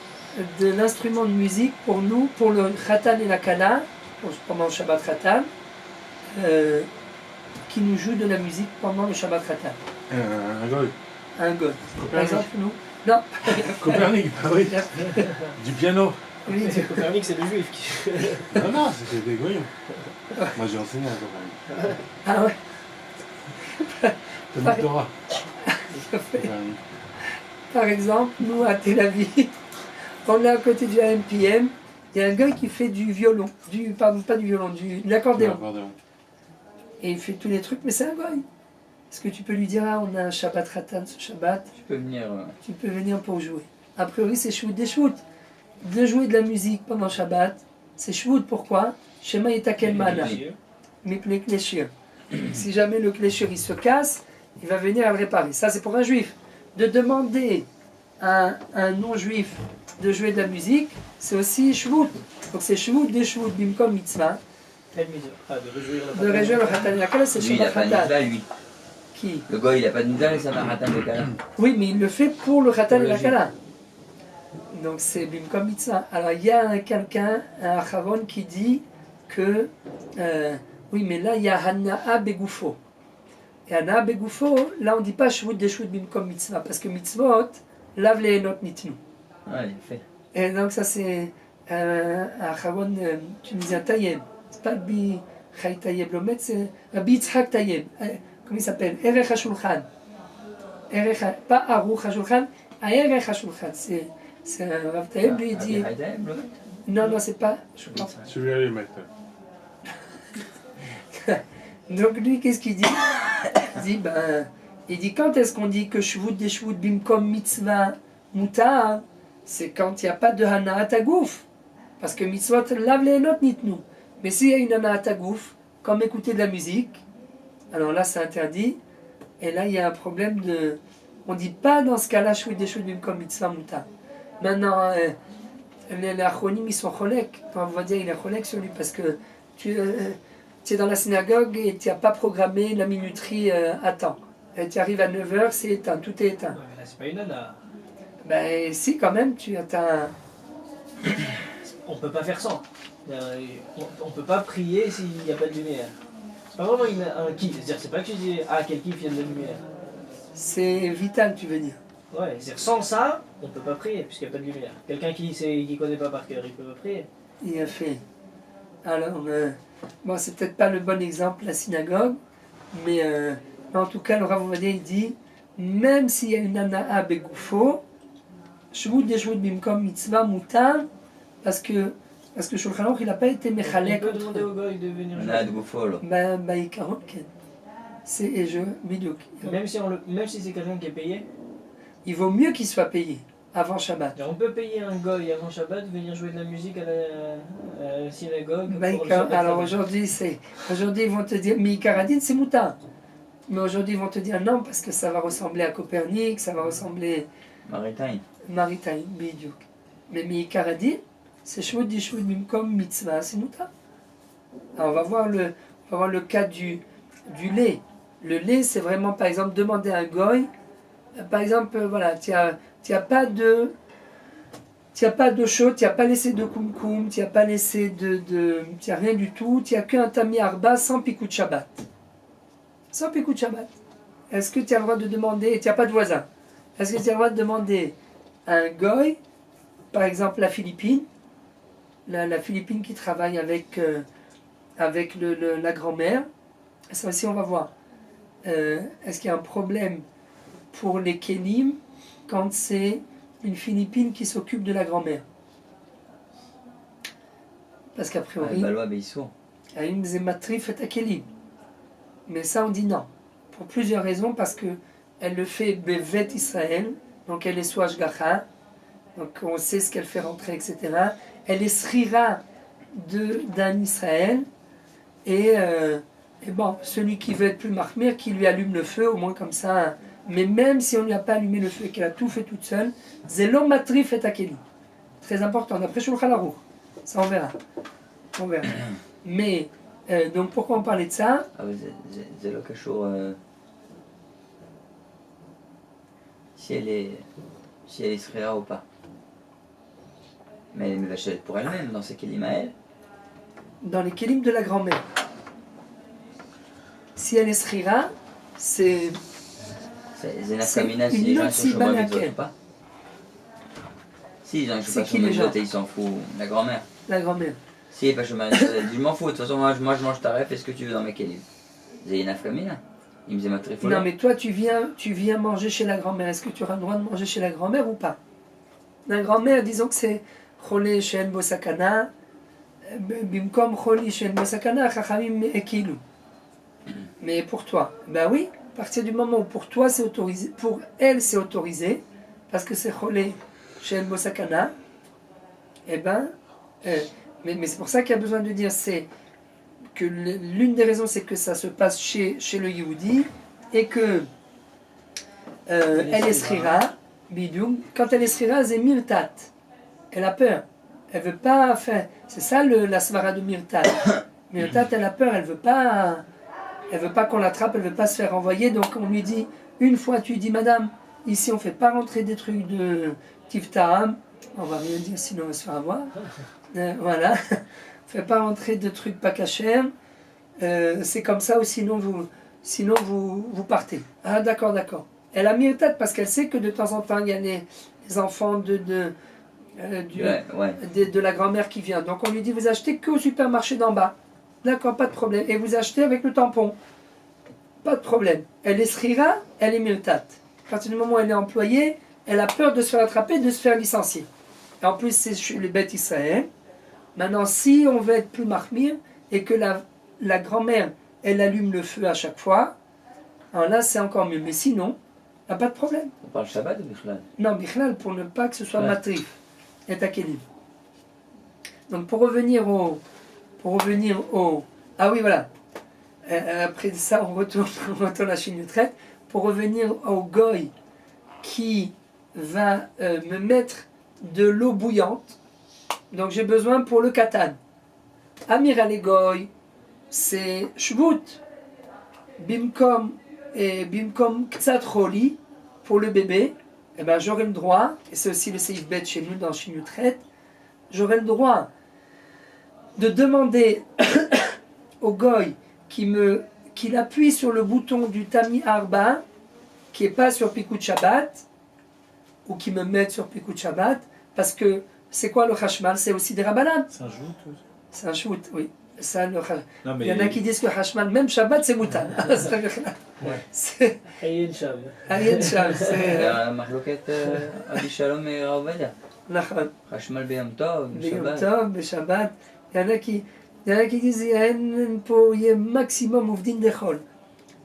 de l'instrument de musique pour nous, pour le Khatan et la Kala, pendant le Shabbat Khatan, qui nous joue de la musique pendant le Shabbat Khatan? Un goy. Un goy. Par exemple, nous? Non. Copernic, bah oui. Du piano. Oui, Copernic, c'est le juif qui. Non, c'était des goyons. Moi j'ai enseigné à Copernic. Ah ouais. Comme Torah. Par exemple, nous à Tel Aviv, on est à côté du AMPM, il y a un gars qui fait du violon, pas du violon, de l'accordéon. Et il fait tous les trucs, mais c'est un gars. Est-ce que tu peux lui dire, ah, on a un Shabbat Khatan ce Shabbat? Tu peux venir pour jouer. A priori, c'est Shvut des Shvut. De jouer de la musique pendant Shabbat, c'est Shvut. Pourquoi? Shema Yitakel Mana. Mipne Kleshir. Si jamais le Kleshir il se casse, il va venir à le réparer. Ça, c'est pour un juif. De demander à un non-juif de jouer de la musique, c'est aussi Shvut. Donc c'est Shvut des Shvut bimkom mitzvah. De réjouir le Khatan et la Kala, c'est Lui, il n'a Shabbat pas de Khatan. nida, lui. Qui? Le gars, il n'a pas de nida, mais ça va Khatan de Kala. Oui, mais il le fait pour le Khatan et la Kala. Donc c'est Bimkom Mitzvah. Alors il y a quelqu'un, un Achavon, qui dit que oui, mais là il y a Hana'a Begoufo. Et Hana'a Begoufo, là on ne dit pas Shvut de Shvut Bimkom Mitzvah, parce que Mitzvot, lave les Enot Nitnu. Ouais, il fait. Et donc ça c'est un Achavon tunisien Tayeb. C'est pas Bi Chai Tayeb Lomet, c'est Rabbi Yitzhak Tayeb. Comment il s'appelle? Erech HaShulchan. Pas Aruch HaShulchan, Erech HaShulchan. C'est un Rav Tayeb, lui il dit. Non, non, c'est pas. Je pense. Celui-là, il est maître. Donc lui, qu'est-ce qu'il dit? Il dit quand est-ce qu'on dit que Shvut des Shvut Bimkom Mitzvah Mutar? C'est quand il n'y a pas de Hana'at Hagouf. Parce que Mitzvot lave les Enot Nitnu. Mais s'il y a une Hana'at Hagouf, comme écouter de la musique, alors là c'est interdit. Et là il y a un problème de. On ne dit pas dans ce cas-là Shvut des Shvut Bimkom Mitzvah Mutar. Maintenant, les achronim ils sont cholèques. On va dire il est cholèque sur lui parce que tu es dans la synagogue et tu n'as pas programmé la minuterie à temps. Et tu arrives à 9h, c'est éteint, tout est éteint. Ouais, mais là, c'est pas une nana. Ben si, quand même, tu as un. On peut pas faire sans. On peut pas prier s'il n'y a pas de lumière. C'est pas vraiment un kiff. C'est-à-dire, c'est pas que tu dis ah, quel kiff, il y a de la lumière. C'est vital, tu veux dire. Ouais, c'est-à-dire, sans ça, on peut pas prier puisqu'il n'y a pas de lumière. Quelqu'un qui connaît pas par cœur, il peut pas prier. Il a fait. Alors, bon, c'est peut-être pas le bon exemple, la synagogue, mais en tout cas, le Rav Ovadia, il dit même s'il y a une Hana'a Begoufo, Shvut de Shvut Bimkom Mitzvah Mutar, parce que Shulchan Aruch, il n'a pas été On Mechalek. peut demander au goy de venir On a de Goufol. Baïkaron, c'est et je, Bidouk. Même si c'est quelqu'un qui est payé, Il vaut mieux qu'il soit payé avant Shabbat. on peut payer un goy avant Shabbat, venir jouer de la musique à la synagogue. pour le Baïkar, Shabbat alors Shabbat. aujourd'hui ils vont te dire, mais Ikaradine c'est Mouta. Mais aujourd'hui ils vont te dire non parce que ça va ressembler à Copernic, ça va ressembler Maritime. Maritime, Bidouk. Mais Ikaradine, c'est Shvut di Shvut Bimkom Mitzvah, c'est Mouta. Alors on va voir le cas du lait. Le lait, c'est vraiment par exemple demander à un goy. Par exemple, voilà, tu n'as pas d'eau chaude, tu n'as pas laissé de kumkum, tu n'as pas laissé tu n'as rien du tout, tu n'as qu'un tami arba sans pikou de Shabbat. Sans pikou de Shabbat. Est-ce que tu as le droit de demander, et tu n'as pas de voisin, est-ce que tu as le droit de demander à un goy, par exemple la Philippine, la Philippine qui travaille avec la grand-mère, ça aussi on va voir. Est-ce qu'il y a un problème pour les kelim quand c'est une Philippine qui s'occupe de la grand-mère? Parce qu'a priori, Balois Beissour. Aïm Zematri fait à kelim. Mais ça on dit non. Pour plusieurs raisons, parce que elle le fait Bevet Israël, donc elle est Swashgacha, donc on sait ce qu'elle fait rentrer, etc. Elle est Srira d'un Israël, et bon, celui qui veut être plus marmire, qui lui allume le feu, au moins comme ça. Mais même si on ne lui a pas allumé le feu et qu'elle a tout fait toute seule, Zelo Matri fait Akeli. Très important, d'après Shulchan Aruch. Ça on verra. On verra. Mais, donc pourquoi on parlait de ça? Ah, c'est le cachot. Si elle est srira ou pas. Mais elle est mevachette pour elle-même dans ses kelim à elle. Dans les kelim de la grand-mère. Si elle est srira, c'est Zenafkamina, si les gens sont chômeurs avec ou pas. Si les gens sont pas chômeurs avec ils s'en foutent. La grand-mère. La grand-mère. Si elle n'est pas chômeur elle dit je m'en fous, de toute façon moi je mange ta ref, fais ce que tu veux dans mes kelim. Zenafkamina. Il me disait ma trifola. Non mais toi tu viens manger chez la grand-mère. Est-ce que tu auras le droit de manger chez la grand-mère ou pas? La grand-mère, disons que c'est Cholé Shen Bosakana, Bimkom Choli Shen Bosakana, Chachamim Ekilu. Mais pour toi, ben oui, à partir du moment où pour toi c'est autorisé, pour elle c'est autorisé, parce que c'est Cholé Shen Bosakana, eh ben, mais c'est pour ça qu'il y a besoin de dire, c'est que l'une des raisons c'est que ça se passe chez le Yehudi, et que elle est srira, bidou, quand elle est srira, c'est mirtat, elle a peur, elle veut pas, enfin, c'est ça la svara de mirtat, mirtat elle a peur, elle veut pas qu'on l'attrape, elle veut pas se faire renvoyer, donc on lui dit, une fois tu dis madame, ici on fait pas rentrer des trucs de tiftaam, On va rien dire sinon on va se faire avoir. Voilà. Faites pas rentrer de trucs pas cachers. C'est comme ça ou sinon vous partez. Ah d'accord, d'accord. Elle a mis en tête parce qu'elle sait que de temps en temps il y a les enfants de la grand-mère qui vient. Donc on lui dit vous achetez qu'au supermarché d'en bas. D'accord, pas de problème. Et vous achetez avec le tampon. Pas de problème. Elle est srira, elle est miltat. À partir du moment où elle est employée, elle a peur de se faire attraper, de se faire licencier. Et en plus, c'est chez les bêtes Israël. Maintenant, si on veut être plus marmire et que la grand-mère, elle allume le feu à chaque fois, alors là, c'est encore mieux. Mais sinon, il n'y a pas de problème. On parle Shabbat ou Bichlal? Non, Bichlal, pour ne pas que ce soit matrif et takelim. Donc, pour revenir au... Ah oui, voilà. Après ça, on retourne à la Chine traite. Pour revenir au goy qui va me mettre de l'eau bouillante. Donc j'ai besoin pour le katan. Amir goy, c'est shvut. Bimkom ktsat choli pour le bébé. Eh ben j'aurai le droit, et c'est aussi le seif bet chez nous dans Chine traite, j'aurai le droit de demander au goy qu'il appuie sur le bouton du Tami Arba, qui n'est pas sur Pikut Shabbat, ou qui me mette sur Pikut Shabbat, parce que c'est quoi le Hashmal? C'est aussi des Rabbanan. C'est un jout. C'est un shoot, oui. Ça, Non, mais il y en a qui disent que Hashmal, même Shabbat, c'est Moutan. C'est Ayen Sham. Ayen Sham, C'est c'est... מחלוקת אבי שלום הרב עובדיה. נכון. חשמל ביום טוב, ביום בשבת. טוב, בשבת. Il y en a qui disent qu'il y a maximum ouvdin d'echol.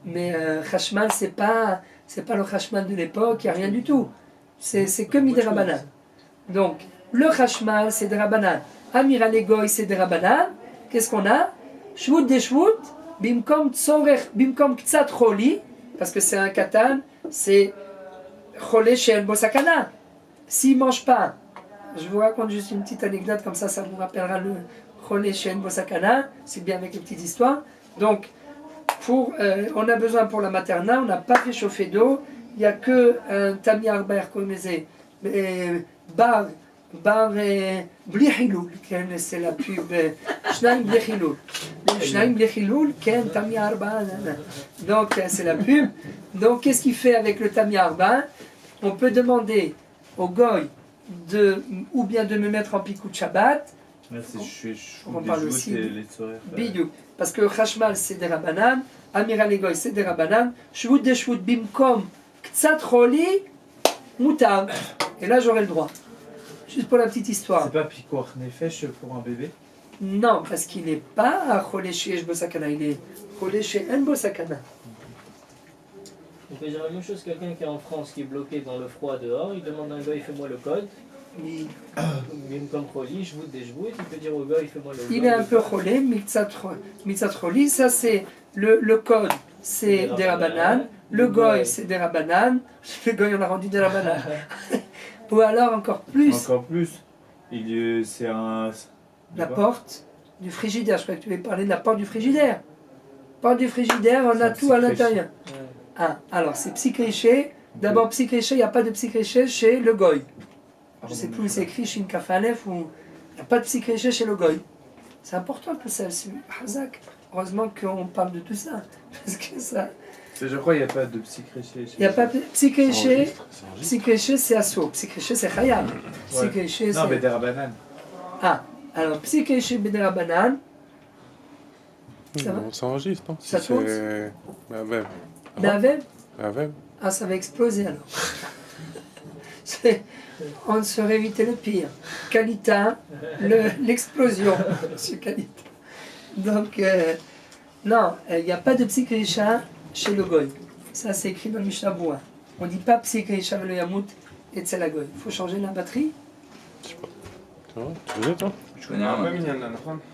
Mais Hashmal, c'est pas le Hashmal de l'époque, il n'y a rien du tout. C'est que Midrabanan. Donc, le Hashmal, c'est des Rabbanan. Amir Alegoy, c'est des Rabbanan. Qu'est-ce qu'on a? Shvut de Shvut, Bimkom Ktsat Choli, parce que c'est un katan, c'est Cholé Shel Bosakana. S'il ne mange pas, je vous raconte juste une petite anecdote, comme ça vous rappellera le Cholé Shel Bosakana, c'est bien avec les petites histoires. Donc, on a besoin pour la materna, on n'a pas fait chauffer d'eau, il n'y a que un Tami Arba comme bar bli hiloul, c'est la pub Shnaim bli hiloul. Shnaim bli hiloul, ken Tami Arba. Donc c'est la pub. Donc qu'est-ce qu'il fait avec le Tami Arba? On peut demander au goy ou bien de me mettre en Pikut Shabbat. On parle aussi bidou, parce que Hashmal c'est des Rabbanan, Amir Alegoy c'est des Rabbanan, Shvut de Shvut bimkom Ktsat Choli Moutab. Et là j'aurai le droit. Juste pour la petite histoire. C'est pas Pikoach Nefesh pour un bébé? Non, parce qu'il n'est pas Cholé chez Bosakana, il est Cholé chez En Bosakana. On peut dire la même chose, quelqu'un qui est en France, qui est bloqué dans le froid dehors, il demande à un gars, il fait-moi le code. Même comme Choli, je vous des jouets, il peut dire au gars, il fait-moi le code. Il est un peu Cholé, Mitzat Choli, ça c'est le code, c'est des Rabbanan. Le goy, c'est des Rabbanan. Le goy, on a rendu des Rabbanan. Ou alors encore plus. Encore plus. C'est un. La porte du frigidaire. Je crois que tu voulais parler de la porte du frigidaire. Porte du frigidaire, on a tout à l'intérieur. Ah, alors c'est psychréché. D'abord, psychréché, il n'y a pas de psychréché chez le goy. Je ne sais plus où c'est écrit, Shin Kafalef, ou il n'y a pas de psychréché chez le goy. C'est important tout ça. Hazak. Heureusement qu'on parle de tout ça. Parce que ça. Je crois qu'il n'y a pas de psychréché. Il n'y a pas de psychréché. Psychréché, c'est assaut. Psychréché, c'est khayab. Psychréché, c'est. Non, mais des Rabbanan. Ah, alors psychréché, Bedera Banan. Ça va? On s'enregistre, non? Ça tourne? Bavem. Ah, ça va exploser alors. On saurait éviter le pire. Kalita, l'explosion, monsieur Kalita. Donc, non, il n'y a pas de psychrécha chez le goy. Ça, c'est écrit dans le Mishnah Boua. On ne dit pas psychrécha le yamout et c'est la goy. Il faut changer la batterie. Je sais pas. Tu veux, toi? Je connais un.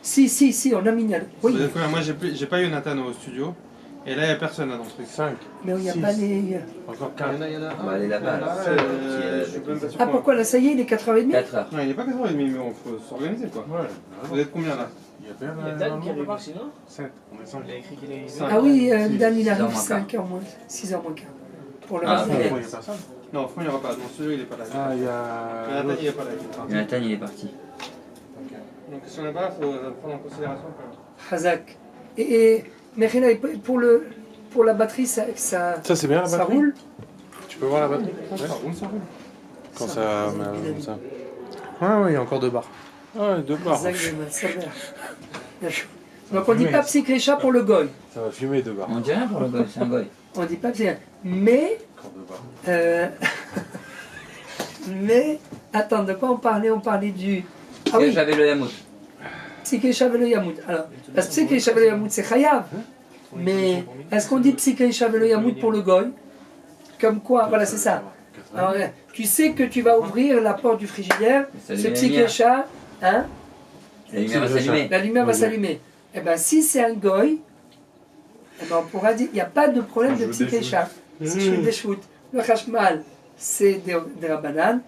Si, on a Minyan. Oui. Moi, j'ai pas eu Nathan au studio. Et là, il n'y a personne dans le truc. 5. Mais il n'y a pas les. Encore 4. Il y en a On va aller là-bas. Ah, pourquoi là, ça y est, il est 4h30? 4 heures. Non, il n'est pas 4h30, mais il faut s'organiser quoi. Ouais. Vous êtes combien là? Il y a bien Il y a Dan qui arrive aussi, non? 7. On est 5. Il a écrit qu'il est. Cinq. Ah oui, Dan, il 6 heures arrive moins 5h moins, 6h moins quart. Pour le Ah, reste, Au il fond, est- il n'y a personne. Non, au fond, il n'y aura pas. Non, celui-là, il n'est pas là. Ah, il y a. Jonathan, il n'est pas là. Il est parti. Jonathan, il est parti. Donc, si on n'est pas là, il faut prendre en considération que. Hazak. Et Mechila, pour la batterie, ça Ça, c'est bien la ça batterie. roule? Tu peux voir la batterie Ça roule, ça roule. Quand Ça ça. va, Comme ça. Ouais, il y a encore 2 barres. Ah, deux barres. Hazak de Matsaber. Donc on dit pas Psykrécha pour le goy. Ça va fumer deux barres. On dit rien pour le goy, c'est un goy. On dit pas Psykrécha. Mais, Encore deux barres. mais, attends, de quoi on parlait? On parlait du. Ah oui, J'avais le Yamout. Psykrécha velo Yamout. Alors, parce que Psykrécha velo Yamout, c'est Chayav. Mais est-ce qu'on dit Psykrécha velo Yamout pour le goy? Comme quoi, voilà, c'est ça. Alors, tu sais que tu vas ouvrir la porte du frigidaire, Ça ce allume la Psykrécha, hein? La lumière va s'allumer. La lumière va Oui. s'allumer. Eh bien, si c'est un goy, eh ben, on pourra dire qu'il n'y a pas de problème de psychécha. C'est chez des shoots. Le chashmal, c'est des rabanan.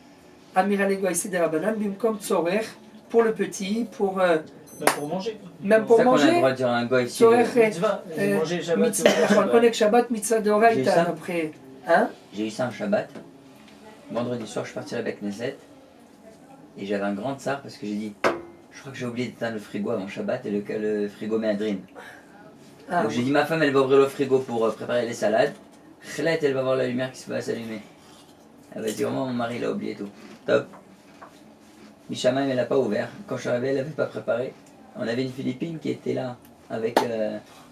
Amiral et goy, c'est des rabanan. Bimkom tzorer, pour le petit, pour, Même pour manger. même C'est pour ça qu'on a le manger. droit de dire à un goy si Tzorer, Mitzvah, manger Shabbat. mitzvah, on connaît que Shabbat, mitzvah de J'ai eu Horaïta, ça. après. Hein? J'ai eu ça un Shabbat. Vendredi soir, je suis parti avec Neset. Et j'avais un grand tsar parce que j'ai dit je crois que j'ai oublié d'éteindre le frigo avant Shabbat et le frigo met un dream. Ah, Donc j'ai dit ma femme elle va ouvrir le frigo pour préparer les salades. Khlet elle va voir la lumière qui va s'allumer. Elle va dire mon mari l'a oublié tout. Top. Mishamaim elle n'a pas ouvert. Quand je suis arrivé elle n'avait pas préparé. On avait une Philippine qui était là avec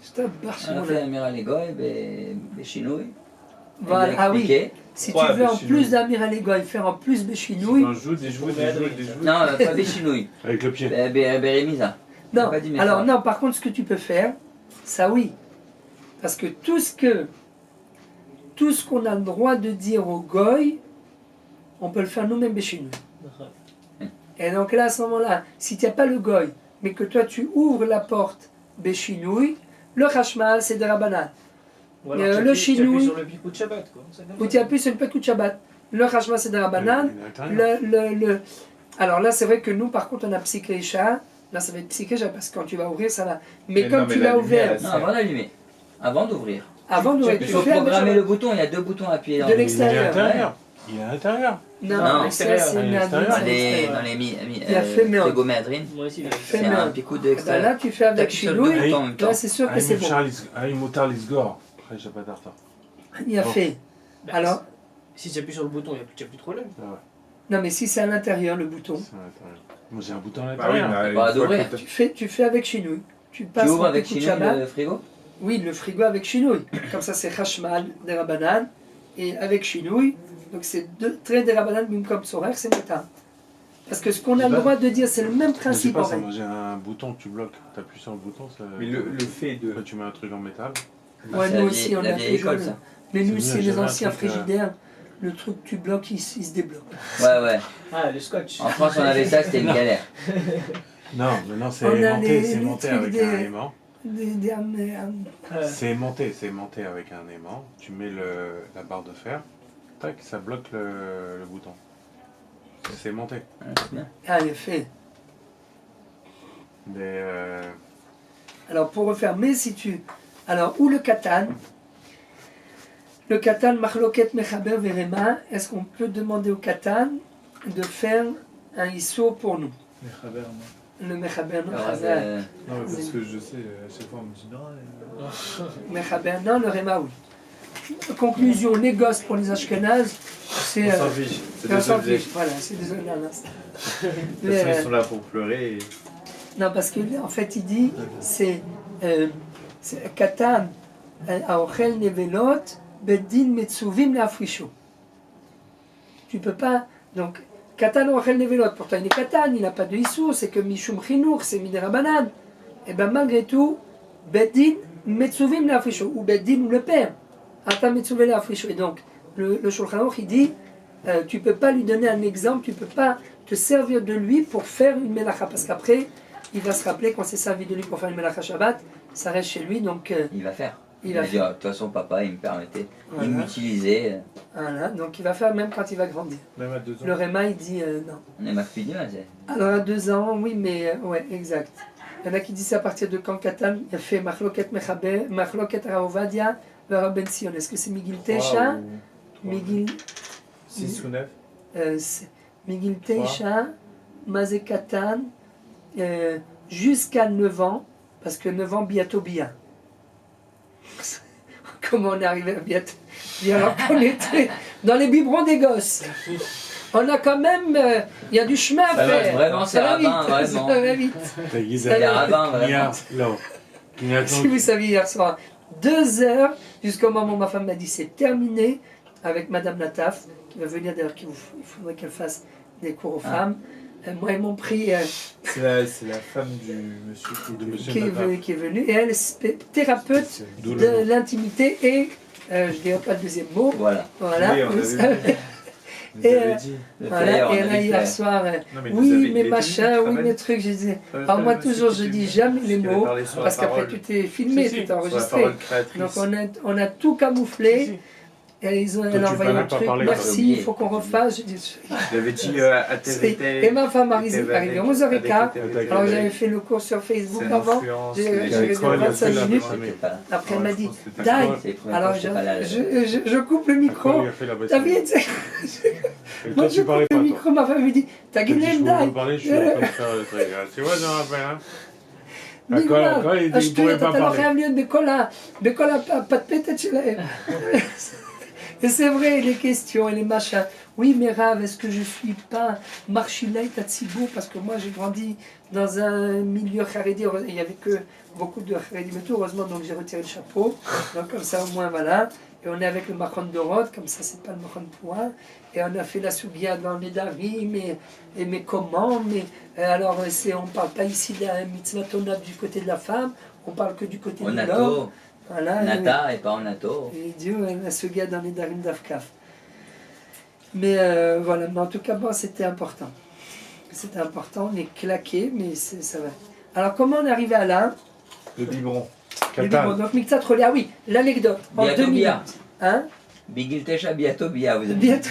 stop, barre sur on a mon fait œil. Amiral Egoy, Béchinouille. Voilà, ah oui. Si tu veux en Béchinouille. plus d'Amiral et goy faire en plus Béchinouille, Un joue, des joues. Non, pas Béchinouille. Avec le pied. Bérémisa. non, Pas dit, mais alors ça. non, par contre, ce que tu peux faire, ça oui. Parce que tout ce qu'on a le droit de dire au goy, on peut le faire nous-mêmes béchinouille. Et donc là, à ce moment-là, si tu n'as pas le goy, mais que toi tu ouvres la porte béchinouille, le chashmal c'est des rabanan. Ou alors Le tu appuies chinouille- sur le picou de Shabbat. Quoi. C'est comme Ou ça. tu appuies sur une petite Shabbat. Le chashmal c'est des rabanan. Il est à l'intérieur. Alors là, c'est vrai que nous, par contre, on a psychécha. Là, ça va être psychécha parce que quand tu vas ouvrir, ça va. Mais Mais comme non, mais tu la l'as lumière, ouvert elle Non, avant d'allumer. Avant d'ouvrir. avant d'ouvrir, Il tu faut fais avec programmer Shabbat. le bouton, il y a 2 boutons à appuyer dans De le- Il est à l'extérieur. l'intérieur. Il est à l'intérieur. Non, Non, mais ça, c'est une l'extérieur. Dans adresse à les, l'extérieur. dans les Il a fait merde. frigo Méadrine, Moi aussi, Fait c'est un merde. petit coup de Eh ben l'extérieur. là, tu fais avec T'appuies sur le Chinoui. bouton en même temps. Là, c'est sûr que c'est bon. Aïe, Moutar Lisgor. Après, j'ai pas d'arta. Il a Bon. fait. Bah, Alors, si tu appuies sur le bouton, il n'y a plus de problème. non, mais si c'est à l'intérieur, le bouton, C'est à l'intérieur. Moi, j'ai un bouton à Bah oui, l'intérieur. mais Pas une fois d'ouvrir. que tu fais avec Chinoui. Tu Tu passes ouvres un avec petit coup de Chinois Shabbat. le frigo. Oui, le frigo avec Chinoui. Comme ça, c'est Hashmal, des rabanan. Et avec Chinoui, donc c'est deux traits des rabanan, même comme Sorer, c'est méta. Parce que ce qu'on a le droit de dire, c'est le même Mais je sais principe pas, en ça, fait. moi, j'ai un bouton que tu bloques. T'appuies sur le bouton, ça. Mais le fait de. Après, tu mets un truc en métal. Ouais, C'est nous la aussi, vieille- on la a vieille fait école, jaune. ça. Mais nous, C'est c'est mieux, les j'avais un anciens truc, frigidaires. Le truc, tu bloques, il se débloque. Ouais, ouais. Ah, le scotch. En France, on avait ça, c'était une galère. Non, maintenant, c'est On a aimanté, les c'est monté trucs avec des- un aimant. Euh, C'est aimanté avec un aimant. Tu mets la barre de fer, tac, ça bloque le bouton. C'est aimanté. Ouais, c'est bien. Ah, il est fait. Mais Alors, pour refermer, si tu. Alors, ou le katan. Le katan, machloket mechaber verema. Est-ce qu'on peut demander au katan de faire un iso pour nous? Le mechaber, non, Alors, chazal. Non, mais parce que je sais, à chaque fois on me dit non. Mechaber, non, le rema, oui. Conclusion, les gosses pour les Ashkenazes, c'est. On s'en fiche, c'est on des s'en objets. fiche, voilà, c'est des objets. De toute Mais, façon, ils sont là pour pleurer. Et... non, parce que en fait, il dit, c'est katan, aochel nevelot, bedin metsuvim leafrisho. Tu peux pas. Donc, katan aochel nevelot, pourtant il est katan, il n'a pas de issou, c'est que mishum chinour, c'est miderabanan. Et bien malgré tout, bedin metsuvim leafrisho, ou bedin ou le père. Ata metsuvim leafrisho. Et donc, le Shulchan Aruch, il dit, tu peux pas lui donner un exemple, tu peux pas te servir de lui pour faire une melacha, parce qu'après, il va se rappeler qu'on s'est servi de lui pour faire une melacha Shabbat, ça reste chez lui, donc Il va faire. il Il va va faire. dire, de toute façon, papa, il me permettait. Voilà. Il m'utilisait. Voilà, donc il va faire même quand il va grandir. Même à 2 ans. Le Réma, il dit non. On est ma fille, c'est. Alors à 2 ans, oui, mais ouais, exact. Il y en a qui disent à partir de quand Katan, il a fait Machloket Mechaber, Machloket Raovadia, Vera Ben Sion. Est-ce que c'est Migil Tesha Migil, 6 ou 9. Migil Teisha, Mazé Katan, jusqu'à 9 ans, parce que 9 ans, bientôt bien. Comment on est arrivé à bientôt bien alors qu'on était dans les biberons des gosses. On a quand même, il y a du chemin à Ça va, faire. vraiment, c'est Ça va rabbin, vite, vraiment. ça va vite. C'est des rabbins, vraiment. Si vous saviez hier soir, 2 heures, jusqu'au moment où ma femme m'a dit c'est terminé, avec Madame Lataf, qui va venir d'ailleurs, il faudrait qu'elle fasse des cours aux femmes. Moi, ils m'ont pris, C'est la femme du monsieur qui est venue, et elle est thérapeute de l'intimité et, je ne dirai pas le deuxième mot, Voilà. voilà. Oui, on vous avait savez. vu. Vous Et, avez dit. Le Voilà, flair, on et a là vu hier faire. soir, Non, mais il oui, il mes était machins, venu, oui, travail. mes trucs, je disais. Ouais, Alors moi, monsieur toujours, qui je était dis venu, jamais les qui avait mots, parlé sur la parce qu'après, parole. tout est filmé, Si, si, tout est sur la enregistré. parole créatrice. Donc on a tout camouflé. Et ils ont, Toi, elle a tu envoyé vas un même pas truc, parler, merci, il toi. faut qu'on refasse. Je dis, Il avait dit à et ma femme arrivée à 11h15. Alors j'avais fait le cours sur Facebook avant. J'ai réservé 25 minutes. Après elle m'a dit, Dai, alors je coupe le micro. T'as vu, moi je coupe le micro, ma femme me dit, t'as gagné une Dai. Tu vois, j'en rappelle, hein. Nigmar, Quand il dit, il השטויות, pouvait pas אתה לא parler. חייב להיות בכל הפטפטת שלהם. Et c'est vrai, les questions et les machins. Oui, mais Rav, est-ce que je suis pas Marchilay Tatsibou? Parce que moi, j'ai grandi dans un milieu Haredi. Il n'y avait que beaucoup de Haredi, mais tout, heureusement, donc j'ai retiré le chapeau. Donc, comme ça, au moins, voilà. Et on est avec le Machon de Rod, comme ça, c'est pas le Machon de Poing. Et on a fait la Sougia dans les Darim, mais comment? Mais alors, on parle pas ici d'un mitzvah tonab du côté de la femme, on parle que du côté de l'homme. Onato. Voilà, Nata et pas Onato. et Dieu, la Sougia dans les Darim d'Afkaf. Mais voilà, mais en tout cas, bon, c'était important. C'était important, on est claqué, mais ça va. Alors, comment on est arrivé à là? Le biberon. Le biberon. Donc, Miktat Rolé, ah oui, l'anecdote. En Bientôt 2 minutes. Bia. Hein? Bigil Tesha, bientôt Bia, vous avez Bientôt.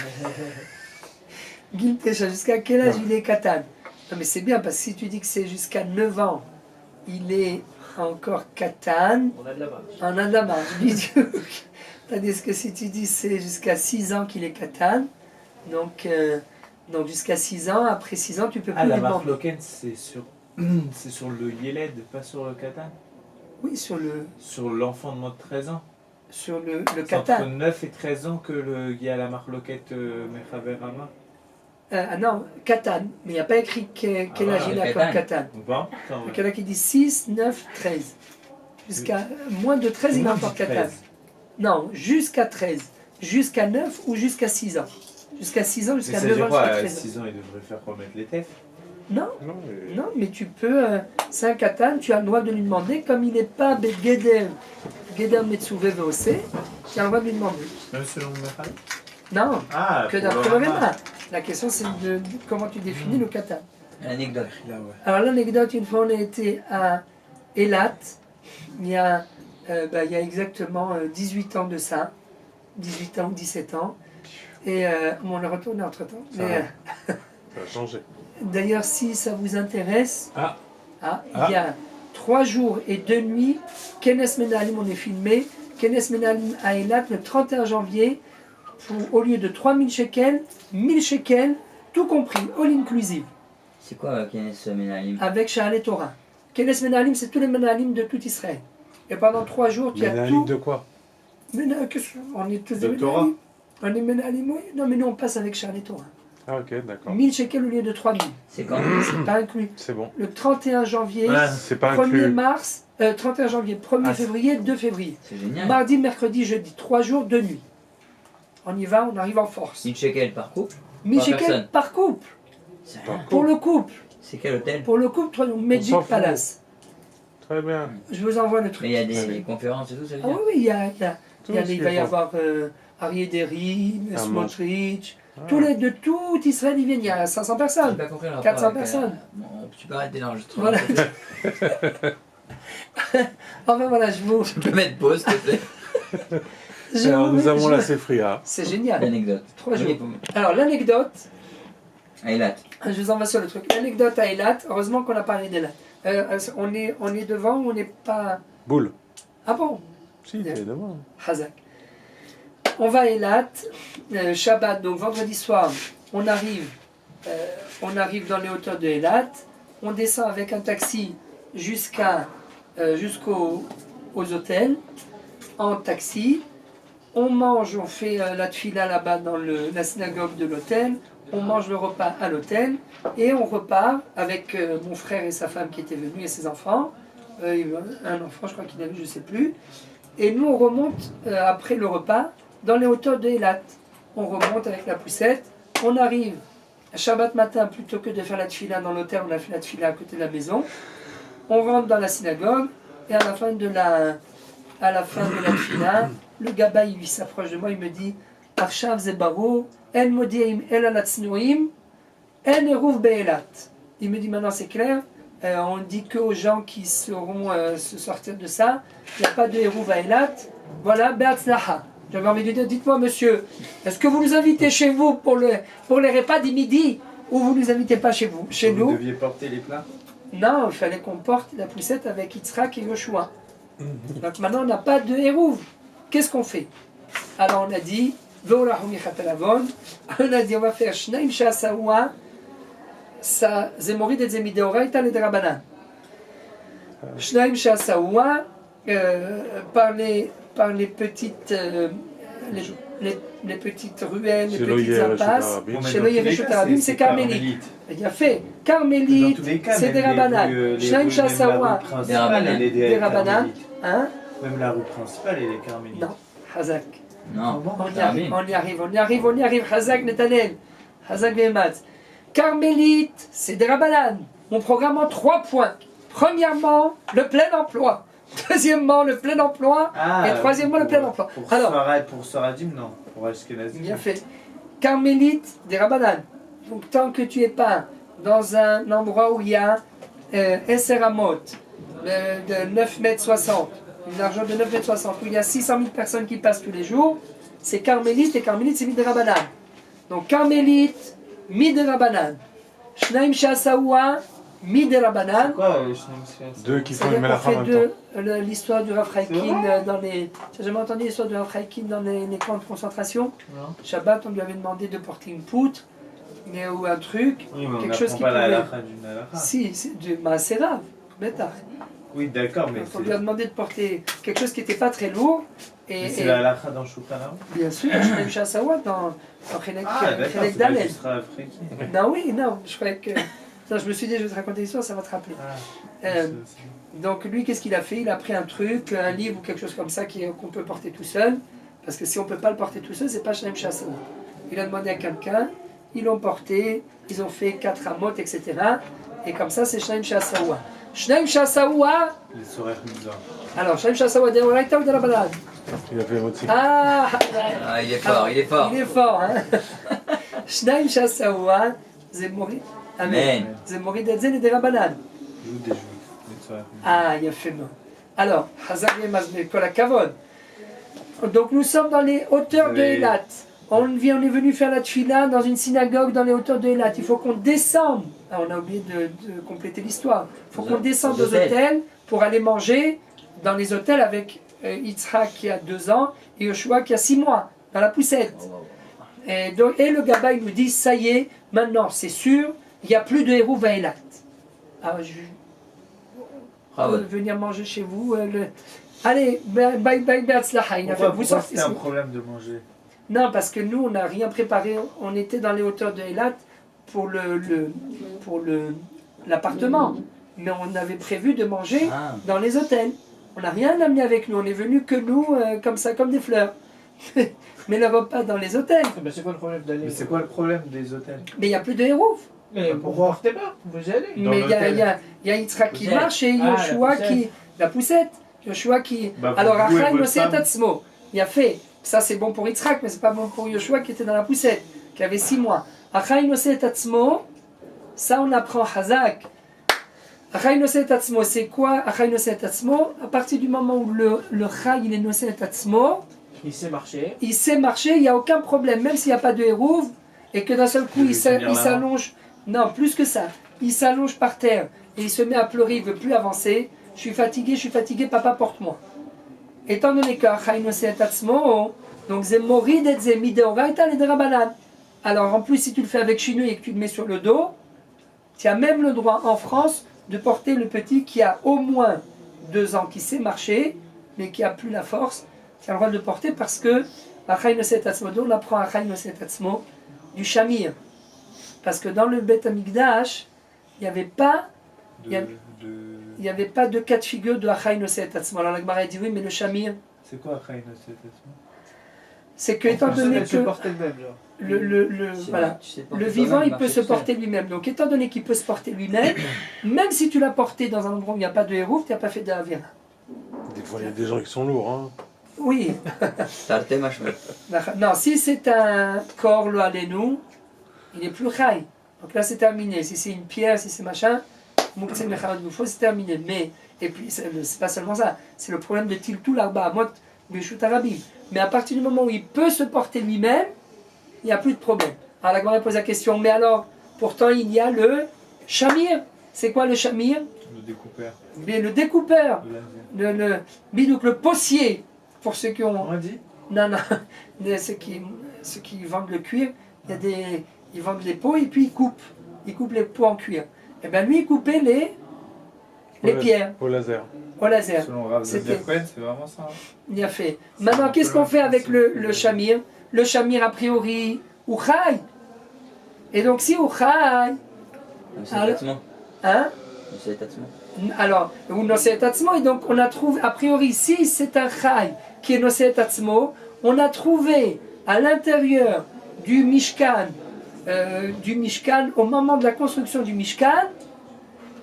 Giltesha, jusqu'à quel âge il est Katan? Non, mais c'est bien, parce que si tu dis que c'est jusqu'à 9 ans, il est encore Katan, On a de la marge. on a de la marge, bidou. Tandis que si tu dis que c'est jusqu'à 6 ans qu'il est Katan, donc jusqu'à 6 ans, après 6 ans, tu peux plus Ah, la lui marque demander. Loken, c'est sur le Yeled, pas sur le Katan. Oui, sur Sur l'enfant de moins de 13 ans. le C'est entre Katan. 9 et 13 ans qu'il y a la marque Loket Mechaber Rama. Ah non, Katan, mais il n'y a pas écrit quel âge il a le comme Katan. Katan. Ou pas Attends, Il y en a qui disent 6, 9, 13. Jusqu'à moins de 13, il est encore Katan. Non, jusqu'à 13. Jusqu'à 9 ou jusqu'à 6 ans. Jusqu'à 6 ans, Mais jusqu'à ça 9 veut dire ans, quoi jusqu'à À 13 ans. 6 ans, il devrait faire remettre les tefs. Non, Non, mais... non, mais tu peux. C'est un Katan, tu as le droit de lui demander, comme il n'est pas Begeder Metsuve VOC, tu as le droit de lui demander. Même selon le Mechal Non, Ah, que pour d'après le le Rama. Réma. La question, c'est de comment tu définis le Katan. L'anecdote. Là, ouais. Alors, l'anecdote, une fois, on a été à Eilat, il y a exactement 18 ans de ça, 18 ans ou 17 ans, et on est retourné entre-temps. Ça Mais Ça a changé. d'ailleurs, si ça vous intéresse, Ah. il y a 3 jours et 2 nuits, Kenes Menalim, on est filmé, Kenes Menalim à Eilat le 31 janvier, au lieu de 3000 shekels, 1000 shekels, tout compris, all inclusive, C'est quoi Kenes Menalim? avec Sha'ale Torah. Kenes Menalim, c'est tous les Menalim de tout Israël. Et pendant 3 jours, tu Mais as la tout. ligne de quoi? On est tous De des Torah. Menalim. On est Menalim, oui. Non, mais nous, on passe avec Sha'ale Torah. Ah, ok, d'accord. 1000 shekels au lieu de 3000. C'est quand? C'est pas inclus. C'est bon. Le 31 janvier, Ouais. C'est pas 1er inclus. mars, 31 janvier, 1er Ah, février, 2 février. C'est génial. Mardi, mercredi, jeudi, 3 jours, 2 nuits. On y va, on arrive en force. 1000 shekels par couple. 1000 Par shekels personne. par couple. C'est Par rien. Pour le couple. C'est quel hôtel? Pour le couple, 3 jours. Magic s'en fout. Palace. Très bien. Je vous envoie le truc. Mais il y a des conférences et tout, ça veut Ah dire? oui, oui, Tout il ce va y qu'il faut. avoir Arié Derry, Ah, Smotrich, Ah. de tout Israël, ils viennent. Il y a 500 J'ai personnes. pas compris le rapport 400 avec, personnes. Bon, tu peux arrêter l'enregistrement. Voilà. Enfin voilà, Tu peux mettre pause, s'il te plaît. Alors, nous avons la Sefria. C'est génial. L'anecdote. 3 jours. Oui, Alors l'anecdote, Eilat. je vous envoie sur le truc. L'anecdote à Eilat, heureusement qu'on a parlé d'Eilat. On est devant ou on n'est pas. Boule. Ah bon? Si, t'es devant. Hazak. on va à Eilat, Shabbat, donc vendredi soir, on arrive dans les hauteurs de Eilat, on descend avec un taxi jusqu'aux hôtels, en taxi, on mange, on fait la tfila là-bas dans la synagogue de l'hôtel, on mange le repas à l'hôtel, et on repart avec mon frère et sa femme qui étaient venus et ses enfants, un enfant je crois qu'il avait, je ne sais plus, et nous on remonte après le repas dans les hauteurs de Eilat. On remonte avec la poussette, on arrive Shabbat matin, plutôt que de faire la tfila dans l'hôtel, on a fait la tfila à côté de la maison. On rentre dans la synagogue et à la fin de la tfila, le gabay il s'approche de moi, il me dit Arshav zebaro, en modiim el alatznoim, en eruv be'elat. Il me dit maintenant c'est clair, on dit qu'aux gens qui sauront se sortir de ça, il n'y a pas de eruv à Eilat, voilà, be'atzlaha. J'avais envie de dire, dites-moi monsieur, est-ce que vous nous invitez chez vous pour les repas du midi ou vous ne nous invitez pas chez vous, chez nous? Vous deviez porter les plats? Non, il fallait qu'on porte la poussette avec Yitzhak et Yoshua. Donc maintenant on n'a pas de hérouv. Qu'est-ce qu'on fait? Alors on a dit, on a dit on va faire Shnaim Shasawa, ça Zemorid et Zemideoraita les Drabanan. Shnaim Shasawa, par les petites les petites ruelles, les petites impasses. Chez le Yereshut Arabim, c'est carmélite. Il a fait carmélite, c'est des rabanan. Shnaim Shasawa, des rabanan. Hein? Même la rue principale, elle est carmélite. Non, Hazak. Non, On y arrive. Hazak Netanel, Hazak Vehematz. Carmélite, c'est des rabanan. On programme en 3 points. Premièrement, le plein emploi. Deuxièmement, le plein emploi. Et troisièmement, le plein emploi. Pour Saradim, non. Pour Ashkenazim. Bien fait. Carmélite, des rabanan. Donc, tant que tu n'es pas dans un endroit où il y a Esser Amot de 9 mètres 60, une largeur de 9 mètres 60, où il y a 600 000 personnes qui passent tous les jours, c'est carmélite, et carmélite, c'est Midera Banan. Donc, carmélite, Midera Banan. Shnaim Shasawa, Midera Banan. Quoi, Deux qui font une mélacha en même temps. L'histoire du Rav Chaikin dans les... Tu n'as jamais entendu l'histoire du Rav Chaikin dans les camps de concentration? Non. Shabbat, on lui avait demandé de porter une poutre, ou un truc, Oui, mais quelque chose qui pas pouvait... la halakha d'une halakha. Si, c'est du Maaserav, bêta. Oui, d'accord, mais On lui a demandé de porter quelque chose qui n'était pas très lourd. Et c'est la halakha dans Shulchan Aruch. bien sûr, je l'ai Chassawa dans Chelek D'accord, c'est Dalel. juste Rav Freki. Non, oui, non, je croyais que... Non, je me suis dit, je vais te raconter l'histoire, ça va te rappeler. Donc lui, qu'est-ce qu'il a fait? Il a pris un truc, un livre ou quelque chose comme ça qu'on peut porter tout seul. Parce que si on ne peut pas le porter tout seul, c'est pas Shnaim Chassawa. Il a demandé à quelqu'un, ils l'ont porté, ils ont fait 4 amot, etc. Et comme ça, c'est Shnaim Chassawa. Shnaim Chassawa. Les Sorech Mizah. Alors, Shnaim Chassawa de Oraita ou de la balade? Il a fait aussi. Ah, il est fort, il est fort. Il est fort, hein. Shnaim Chassawa, Zemorid. Amen. Zemorid et Zen et des Rabanan. Joue des juifs. Les Sorech Mizah. Ah, il a fait non. Alors, Hazak Mazme, Kol HaKavod. Donc nous sommes dans les hauteurs de Eilat. On est venu faire la tfila dans une synagogue dans les hauteurs de Eilat. Il faut qu'on descende. Ah, on a oublié de compléter l'histoire. Il faut qu'on descende aux hôtels pour aller manger dans les hôtels avec Yitzhak qui a 2 ans et Yoshua qui a 6 mois dans la poussette. Et le gaba il nous dit ça y est, maintenant c'est sûr, il n'y a plus de héros à Eilat. Alors venir manger chez vous. Allez, bye bye be'atzlacha. Pourquoi c'était un problème de manger? Non, parce que nous, on n'a rien préparé. On était dans les hauteurs de Eilat pour l'appartement. Mais on avait prévu de manger dans les hôtels. On n'a rien amené avec nous. On est venu que nous, comme ça, comme des fleurs. Mais le repas dans les hôtels. Mais c'est quoi le problème d'aller? Mais c'est quoi le problème des hôtels? Mais il n'y a plus de héros. Mais pourquoi partez pas? Vous y allez. Mais il y a Yitzhak qui marche et Yoshua qui... La poussette. Yoshua qui... Alors, Achai Nosé Tatsmo. Il a fait... Ça, c'est bon pour Yitzhak, mais c'est pas bon pour Yoshua qui était dans la poussette, qui avait 6 mois. Achai Nosé Tatsmo. Ça, on apprend Hazak. Achai Nosé Tatsmo, c'est quoi Achai Nosé Tatsmo? À partir du moment où le Chai, il est Nosé Tatsmo, il sait marcher. Il sait marcher, il n'y a aucun problème, même s'il n'y a pas de hérouve, et que d'un seul coup, il s'allonge. Non, plus que ça. Il s'allonge par terre, et il se met à pleurer, il ne veut plus avancer. Je suis fatigué, papa, porte-moi. Étant donné que Achai Nosé Tatsmo, Donc c'est morid et c'est mideoraita les drabanan. Alors en plus si tu le fais avec chinui et que tu le mets sur le dos, tu as même le droit en France de porter le petit qui a au moins 2 ans, qui sait marcher, mais qui a plus la force. Tu as le droit de le porter parce que Achaï Noset Atzmo, on apprend Achaï Noset Atzmo du Shamir. Parce que dans le Bet Amikdash, il n'y avait pas de cas de figure de Achaï Noset Atzmo. Alors la Gemara dit oui, mais le Shamir, C'est quoi Achaï Noset Atzmo? c'est que étant donné Elle se que porte elle-même, genre. voilà, le vivant il peut se porter lui-même. Donc étant donné qu'il peut se porter lui-même, même si tu l'as porté dans un endroit où il n'y a pas de hérouf, tu n'as pas fait d'avira. Des fois, il y a des gens qui sont lourds. Hein. Oui. Tarte machme. Non, si c'est un corps lo alenu, il est plus chai. Donc là c'est terminé. Si c'est une pierre, si c'est machin, muktzeh mecharot gufo, c'est terminé. Mais, et puis c'est pas seulement ça, c'est le problème de tiltou l'arba amot beshut arabim. Mais à partir du moment où il peut se porter lui-même, il n'y a plus de problème. Alors la Gemara pose la question, mais alors, pourtant il y a le shamir. C'est quoi le shamir? Le découpeur. Mais le découpeur, donc le possier, pour ceux qui ont... On a dit? Non, ceux qui vendent le cuir, ils vendent les peaux et puis ils coupent les peaux en cuir. Et bien lui, il coupait les pierres Au laser. au laser. Selon Rav C'était- Zadir Cohen, c'est vraiment ça. Hein. Il a fait. Maintenant, qu'est-ce qu'on fait avec le shamir? Le shamir, a priori, ou chai. Et donc, si ou chai, C'est Alors- tatsement. hein? C'est tatsement. Alors, ou nosé tatsmo, et donc on a trouvé, a priori, si c'est un chai qui est nosé tatsmo, on a trouvé à l'intérieur du Mishkan, au moment de la construction du Mishkan,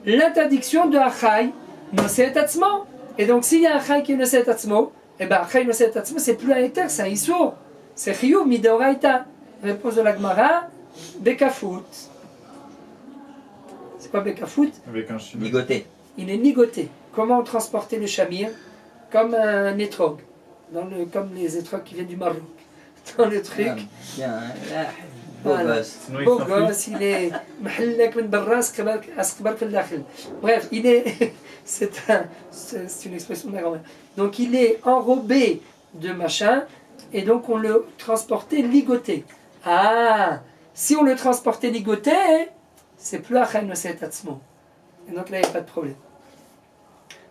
l'interdiction de un chai nosé tatsmo. Et donc, s'il y a un chai qui est nosé tatsmo, et bien, chai nosé tatsmo, c'est plus un éther, c'est un issour. C'est chiyuv mideoraita. Réponse de la Gemara, bekafout. C'est quoi bekafout? Avec un chinois. Ligoté. Il est nigoté. Comment transporter le chamir? Comme un étrog. Comme les étrogues qui viennent du Maroc. Dans le truc. Ah, bien, là, beau Voilà. gosse. Sinon, il Beau s'enfuit. gosse, il est. محلك من برا أسكبر في الداخل. Bref, il est. C'est une expression de la grand-mère. Donc il est enrobé de machin. Et donc on le transportait ligoté. Ah! Si on le transportait ligoté, c'est plus Achaï Nosé Tatsmo. Et donc là, il n'y a pas de problème.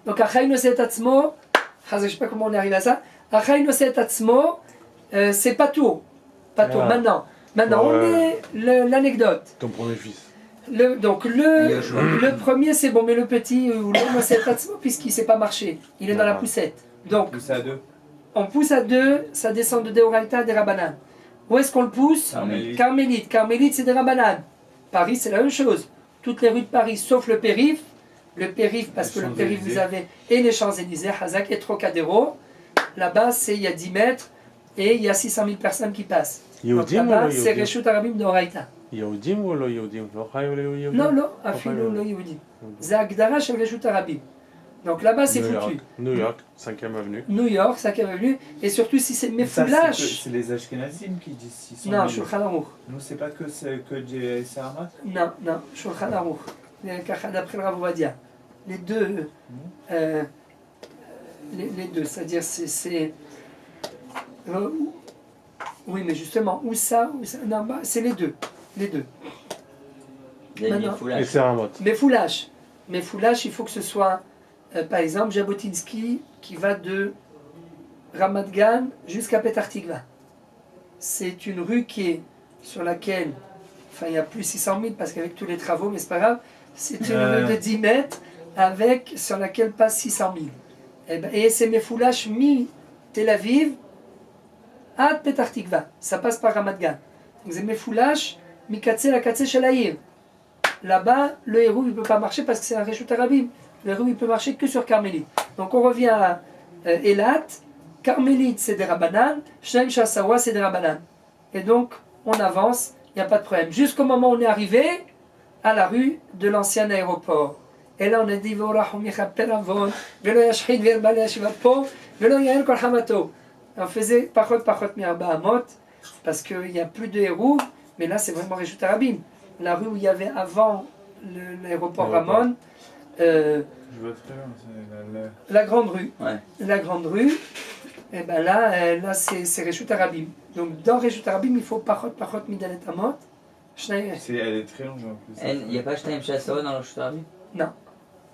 Donc Achaï Nosé Tatsmo, je ne sais pas comment on est arrivé à ça. Achaï Nosé Tatsmo, c'est pas tout. Pas tout. Ah. Maintenant Bon, on est l'anecdote. Ton premier fils. Donc le premier, c'est bon, mais le petit, ou le Nosé Tatsmo, puisqu'il ne sait pas marcher, il est dans la Ah. poussette. Donc Poussé à deux. on pousse à 2, ça descend de Deoraita à des Rabanan. Où est-ce qu'on le pousse? Carmélite. Carmélite. Carmélite, c'est des Rabanan. Paris, c'est la même chose. Toutes les rues de Paris, sauf le périph'. Le périph', parce que Les le périph', vous Champs-Élysées. avez et les Champs-Élysées, Hazak et Trocadéro. Là-bas, il y a 10 mètres et il y a 600 000 personnes qui passent. Donc Yehudim ou là-bas, lo c'est Yehudim? Reshut Arabim Deoraita. Yehudim ou lo Yehudim? Lo Chai ou lo Yehudim? Non, non, Pas Afilou le- lo Yehudim. C'est Agdara chez Reshut Arabim. Donc là-bas, c'est New York. foutu. New York, 5e avenue. New York, ça qui est revenu. Et surtout, si c'est Mais ça, Mefoulash. c'est les Ashkenazim qui disent 600 000. Non, Shulchan Aruch. Nous, c'est pas que c'est que des Saramat. Non, Shulchan Aruch. D'après le Rav Ovadia. Les deux. Les deux, c'est-à-dire c'est. Oui, mais justement, où ça, non, bah, c'est les deux. Les deux. Vous avez mis Maintenant. Et foulage. c'est un mot. Mais Foulash, il faut que ce soit, par exemple, Jabotinsky qui va de Ramat Gan jusqu'à Petar Tikva. C'est une rue qui est sur laquelle, enfin, il y a plus 600 000 parce qu'avec tous les travaux, mais c'est pas grave, c'est une rue de 10 mètres sur laquelle passent 600 000. Et c'est mes Foulash mi-Tel Aviv à Petar Tikva. Ça passe par Ramat Gan. Donc c'est mes Foulash mi-Katsé la Katsé Shalaïr. Là-bas, le héros il ne peut pas marcher parce que c'est un Reshut Arabim. Le héros il peut marcher que sur Carmélite. Donc on revient à Elat. Carmélite c'est des Rabanan. Shnaim Shassawa c'est des Rabanan. Et donc on avance, il n'y a pas de problème. Jusqu'au moment où on est arrivé à la rue de l'ancien aéroport. Et là on a dit on faisait Pachot Mirba Amot parce qu'il n'y a plus de héros. Mais là c'est vraiment Reshut Arabim. La rue où il y avait avant l'aéroport Ramon, Je vois très bien. C'est la grande rue. Ouais. La grande rue, Et ben là c'est Reshut Arabim. Donc dans Reshut Arabim, il faut Pachot Midalet Amot. Elle est très longue en plus. Il n'y a pas Shtaim Shasot dans le Reshut Arabim? Non.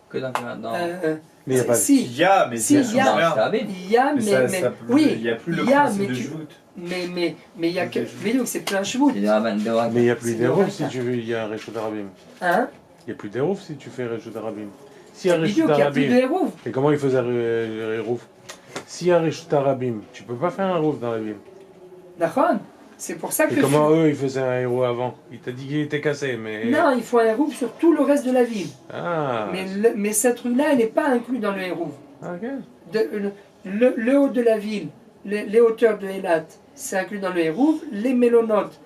Que dans Mais il n'y a pas de... Si, Il y a, mais Si, ça il y a. change rien. Arabim. il y a, Mais oui, il n'y a plus le il y a, principe mais de tu- Jvout. mais il y a que. Mais donc c'est plein chevaux. C'est des rabbins de Rabbin. Mais il n'y a plus C'est d'Erouf vrai, si ça. tu veux, il y a un Reshut Arabim. Hein? Il n'y a plus d'Erouf si tu fais Reshut Arabim. S'il y a Bidou, Reshut qu'il n'y a plus de Arabim, héros. et comment il faisait le Erouf? S'il y a Reshut Arabim, tu peux pas faire un Erouf dans la ville. D'accord? C'est pour ça que. Et comment eux, ils faisaient un héros avant? Il t'a dit qu'il était cassé, mais... Non, il faut un héros sur tout le reste de la ville. Ah, Mais cette rue-là, elle n'est pas inclue dans le héros. ok. Le haut de la ville, les hauteurs de Eilat, c'est inclus dans le héros. Les mélonotes,